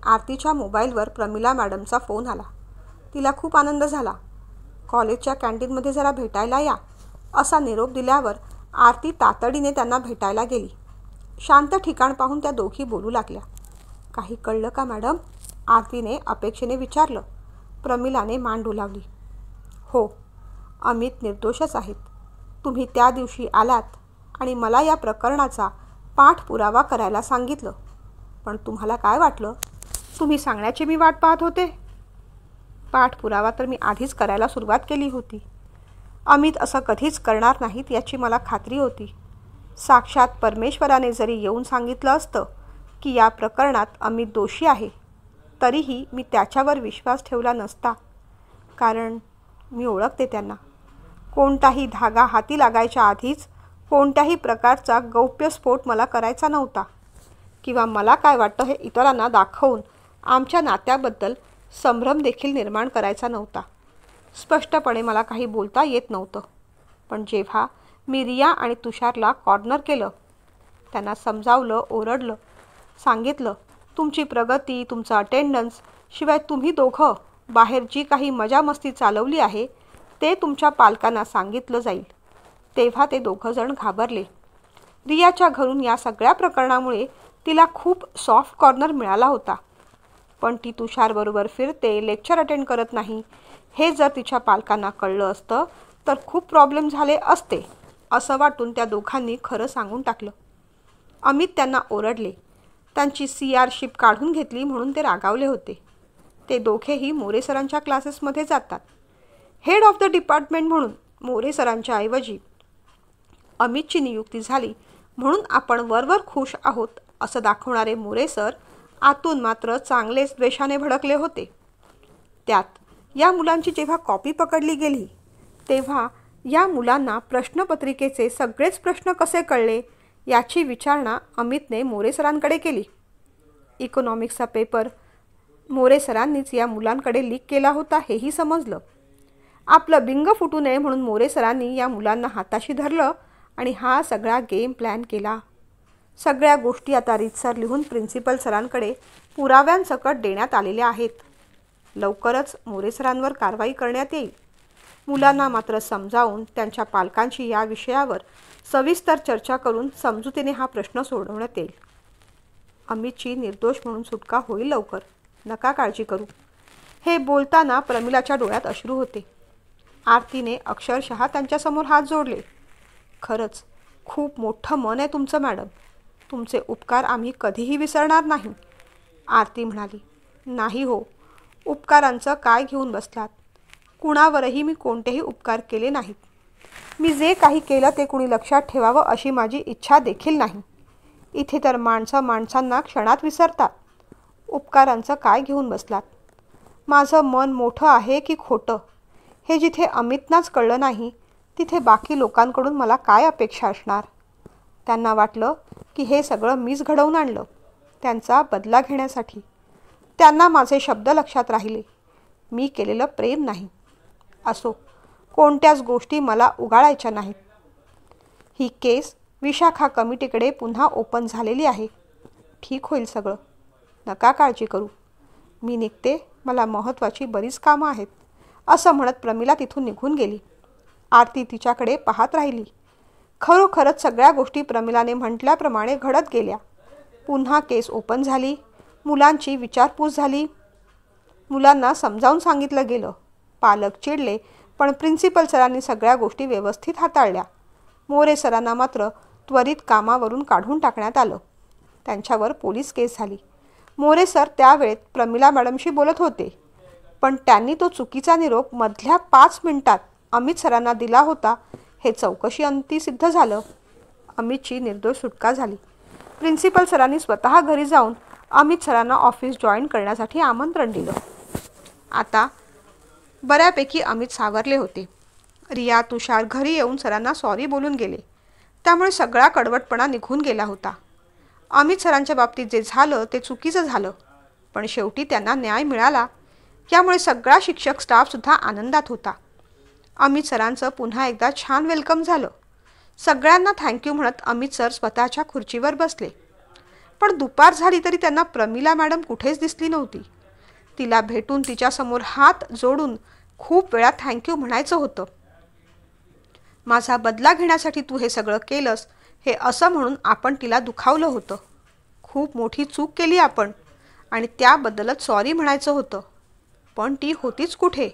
आरतीच्या मोबाईलवर प्रमिला मॅडमचा फोन आला. तिला खूप आनंद झाला. कॉलेजच्या कॅन्टीनमध्ये जरा भेटायला या असा निरोप दिल्यावर आरती तातडीने त्यांना भेटायला गेली. शांत ठिकाण पाहून त्या दोघी बोलू लागल्या. काही कळलं का मॅडम? आरतीने अपेक्षेने विचारलं. प्रमिलाने मान डोलावली. हो, अमित निर्दोषच आहेत. तुम्ही त्या दिवशी आलात आणि मला या प्रकरणाचा पाठपुरावा करायला सांगितलं. पण तुम्हाला काय वाटलं? तुम्ही सांगण्याची मी वाट पाहत होते. पाठपुरावा तर मी आधीच करायला सुरुवात केली होती. अमित असं कधीच करणार नाहीत याची मला खात्री होती. साक्षात परमेश्वराने जरी येऊन सांगितलं असतं की या प्रकरणात अमित दोषी आहे तरीही मी त्याच्यावर विश्वास ठेवला नसता. कारण मी ओळखते त्यांना. कोणताही धागा हाती लागायच्या आधीच कोणत्याही प्रकारचा गौप्यस्फोट मला करायचा नव्हता किंवा मला काय वाटतं हे इतरांना दाखवून आमच्या नात्याबद्दल संभ्रम देखील निर्माण करायचा नव्हता. स्पष्टपणे मला काही बोलता येत नव्हतं. पण जेव्हा मी रिया आणि तुषारला कॉर्नर केलं, त्यांना समजावलं, ओरडलं, सांगितलं तुमची प्रगती, तुमचं अटेंडन्स, शिवाय तुम्ही दोघं बाहेर जी काही मजामस्ती चालवली आहे ते तुमच्या पालकांना सांगितलं जाईल, तेव्हा ते दोघंजण घाबरले. रियाच्या घरून या सगळ्या प्रकरणामुळे तिला खूप सॉफ्ट कॉर्नर मिळाला होता. पण ती तुषारबरोबर फिरते, लेक्चर अटेंड करत नाही, हे जर तिच्या पालकांना कळलं असतं तर खूप प्रॉब्लेम झाले असते असं वाटून त्या दोघांनी खरं सांगून टाकलं. अमित त्यांना ओरडले. त्यांची CRशीप काढून घेतली म्हणून ते रागावले होते. ते दोघेही मोरे सरांच्या क्लासेसमध्ये जातात. हेड ऑफ द डिपार्टमेंट म्हणून मोरे सरांच्या ऐवजी अमितची नियुक्ती झाली म्हणून आपण वरवर खुश आहोत असं दाखवणारे मोरे सर आतून मात्र चांगलेच द्वेषाने भडकले होते. त्यात या मुलांची जेव्हा कॉपी पकडली गेली तेव्हा या मुलांना प्रश्नपत्रिकेचे सगळेच प्रश्न कसे कळले याची विचारणा अमितने मोरे सरांकडे केली. इकॉनॉमिक्सचा पेपर मोरे सरांनीच या मुलांकडे लीक केला होता हेही समजलं. आपलं बिंग फुटू नये म्हणून मोरे सरांनी या मुलांना हाताशी धरलं आणि हा सगळा गेम प्लॅन केला. सगळ्या गोष्टी आता रीतसर लिहून प्रिन्सिपल सरांकडे पुराव्यांसकट देण्यात आलेल्या आहेत. लवकरच मोरे सरांवर कारवाई करण्यात येईल. मुलांना मात्र समजावून त्यांच्या पालकांशी या विषयावर सविस्तर चर्चा करून समजुतीने हा प्रश्न सोडवण्यात येईल. अमितची निर्दोष म्हणून सुटका होईल लवकर, नका काळजी करू. हे बोलताना प्रमिलाच्या डोळ्यात अश्रू होते. आरतीने अक्षरशः त्यांच्यासमोर हात जोडले. खरंच खूप मोठं मन आहे तुमचं मॅडम. तुमचे उपकार आम्ही कधीही विसरणार नाही. आरती म्हणाली. नाही हो, उपकारांचं काय घेऊन बसलात. कुणावरही मी कोणतेही उपकार केले नाहीत. मी जे काही केलं ते कुणी लक्षात ठेवावं अशी माझी इच्छा देखील नाही. इथे तर माणसांना क्षणात विसरतात. उपकारांचं काय घेऊन बसलात. माझं मन मोठं आहे की खोटं हे जिथे अमितनाच कळलं नाही तिथे बाकी लोकांकडून मला काय अपेक्षा असणार. त्यांना वाटलं की हे सगळं मीच घडवून आणलं त्यांचा बदला घेण्यासाठी. त्यांना माझे शब्द लक्षात राहिले. मी केलेलं प्रेम नाही. असो, कोणत्याच गोष्टी मला उगाळायच्या नाहीत. ही केस विशाखा कमिटीकडे पुन्हा ओपन झालेली आहे. ठीक होईल सगळं, नका काळजी करू. मी निघते, मला महत्त्वाची बरीच कामं आहेत असं म्हणत प्रमिला तिथून निघून गेली. आरती तिच्याकडे पाहत राहिली. खरोखरच सगळ्या गोष्टी प्रमिलाने म्हटल्याप्रमाणे घडत गेल्या. पुन्हा केस ओपन झाली. मुलांची विचारपूस झाली. मुलांना समजावून सांगितलं गेलं. पालक चिडले, पण प्रिन्सिपल सरांनी सगळ्या गोष्टी व्यवस्थित हाताळल्या. मोरे सरांना मात्र त्वरित कामावरून काढून टाकण्यात आलं. त्यांच्यावर पोलीस केस झाली. मोरे सर त्यावेळेत प्रमिला मॅडमशी बोलत होते, पण त्यांनी तो चुकीचा निरोप मधल्या 5 मिनिटात अमित सरांना दिला होता हे चौकशी अंती सिद्ध झालं. अमितची निर्दोष सुटका झाली. प्रिन्सिपल सरांनी स्वतः घरी जाऊन अमित सरांना ऑफिस जॉईन करण्यासाठी आमंत्रण दिलं. आता बऱ्यापैकी अमित सावरले होते. रिया, तुषार घरी येऊन सरांना सॉरी बोलून गेले. त्यामुळे सगळा कडवटपणा निघून गेला होता. अमित सरांच्या बाबतीत जे झालं ते चुकीचं झालं, पण शेवटी त्यांना न्याय मिळाला. यामुळे सगळा शिक्षक स्टाफसुद्धा आनंदात होता. अमित सरांचं पुन्हा एकदा छान वेलकम झालं. सगळ्यांना थँक्यू म्हणत अमित सर स्वतःच्या खुर्चीवर बसले. पण दुपार झाली तरी त्यांना प्रमिला मॅडम कुठेच दिसली नव्हती. तिला भेटून तिच्यासमोर हात जोडून खूप वेळा थँक्यू म्हणायचं होतं. माझा बदला घेण्यासाठी तू हे सगळं केलंस हे असं म्हणून आपण तिला दुखावलं होतं. खूप मोठी चूक केली आपण आणि त्याबद्दलच सॉरी म्हणायचं होतं. पण ती होतीच कुठे?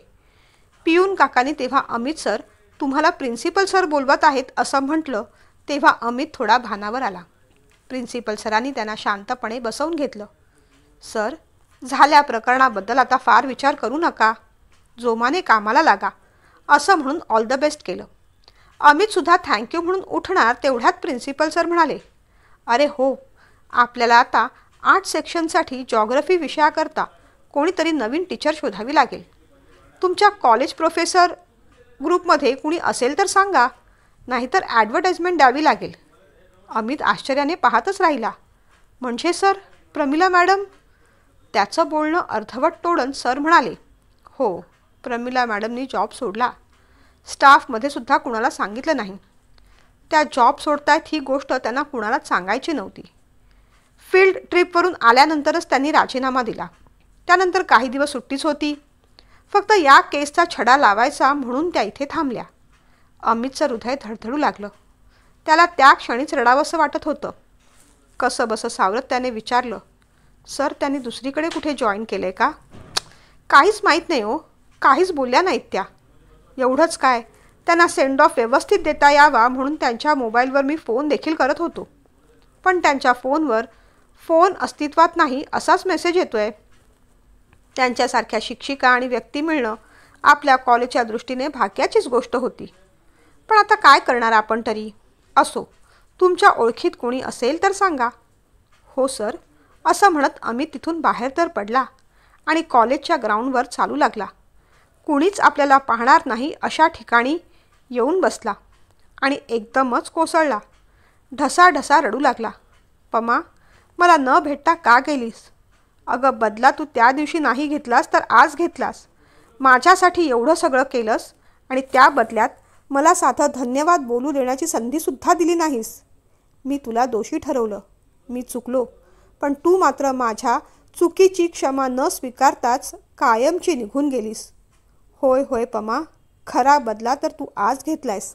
पियून काकांनी तेव्हा अमित सर तुम्हाला प्रिन्सिपल सर बोलवत आहेत असं म्हटलं तेव्हा अमित थोडा भानावर आला. प्रिन्सिपल सरांनी त्यांना शांतपणे बसवून घेतलं. सर, झाल्या प्रकरणाबद्दल आता फार विचार करू नका. जोमाने कामाला लागा असं म्हणून ऑल द बेस्ट केलं. अमितसुद्धा थँक्यू म्हणून उठणार तेवढ्यात प्रिन्सिपल सर म्हणाले, अरे हो, आपल्याला आता 8 सेक्शनसाठी जॉग्रफी विषयाकरता कोणीतरी नवीन टीचर शोधावी लागेल. तुमच्या कॉलेज प्रोफेसर ग्रुपमध्ये कुणी असेल तर सांगा, नाहीतर ॲडव्हर्टाइजमेंट द्यावी लागेल. अमित आश्चर्याने पाहतच राहिला. म्हणजे सर, प्रमिला मॅडम? त्याचं बोलणं अर्धवट तोडून सर म्हणाले, हो, प्रमिला मॅडमनी जॉब सोडला. स्टाफमध्ये सुद्धा कुणाला सांगितलं नाही. त्या जॉब सोडतायत ही गोष्ट त्यांना कुणालाच सांगायची नव्हती. फील्ड ट्रिपवरून आल्यानंतरच त्यांनी राजीनामा दिला. त्यानंतर काही दिवस सुट्टीच होती. फक्त या केसचा छडा लावायचा म्हणून त्या इथे थांबल्या. अमितचं हृदय धडधडू लागलं. त्याला त्या क्षणीच रडावंसं वाटत होतं. कसं बसं सावरत त्याने विचारलं, सर, त्यांनी दुसरीकडे कुठे जॉईन केले का? काहीच माहीत नाही हो, काहीच बोलल्या नाहीत त्या. एवढंच काय, त्यांना सेंड ऑफ व्यवस्थित देता यावा म्हणून त्यांच्या मोबाईलवर मी फोन देखील करत होतो, पण त्यांच्या फोनवर फोन अस्तित्वात नाही असाच मेसेज येतोय. त्यांच्यासारख्या शिक्षिका आणि व्यक्ती मिळणं आपल्या कॉलेजच्या दृष्टीने भाग्याचीच गोष्ट होती. पण आता काय करणार आपण तरी. असो, तुमच्या ओळखीत कोणी असेल तर सांगा. हो सर, असं म्हणत अमित तिथून बाहेर तर पडला आणि कॉलेजच्या ग्राउंडवर चालू लागला. कुणीच आपल्याला पाहणार नाही अशा ठिकाणी येऊन बसला आणि एकदमच कोसळला. ढसाढसा रडू लागला. पमा, मला न भेटता का गेलीस? अगं, बदला तू त्या दिवशी नाही घेतलास तर आज घेतलास. माझ्यासाठी एवढं सगळं केलंस आणि त्या बदल्यात मला साधं धन्यवाद बोलू देण्याची संधीसुद्धा दिली नाहीस. मी तुला दोषी ठरवलं. मी चुकलो, पण तू मात्र माझ्या चुकीची क्षमा न स्वीकारताच कायमची निघून गेलीस. होय होय पमा, खरा बदला तर तू आज घेतलायस.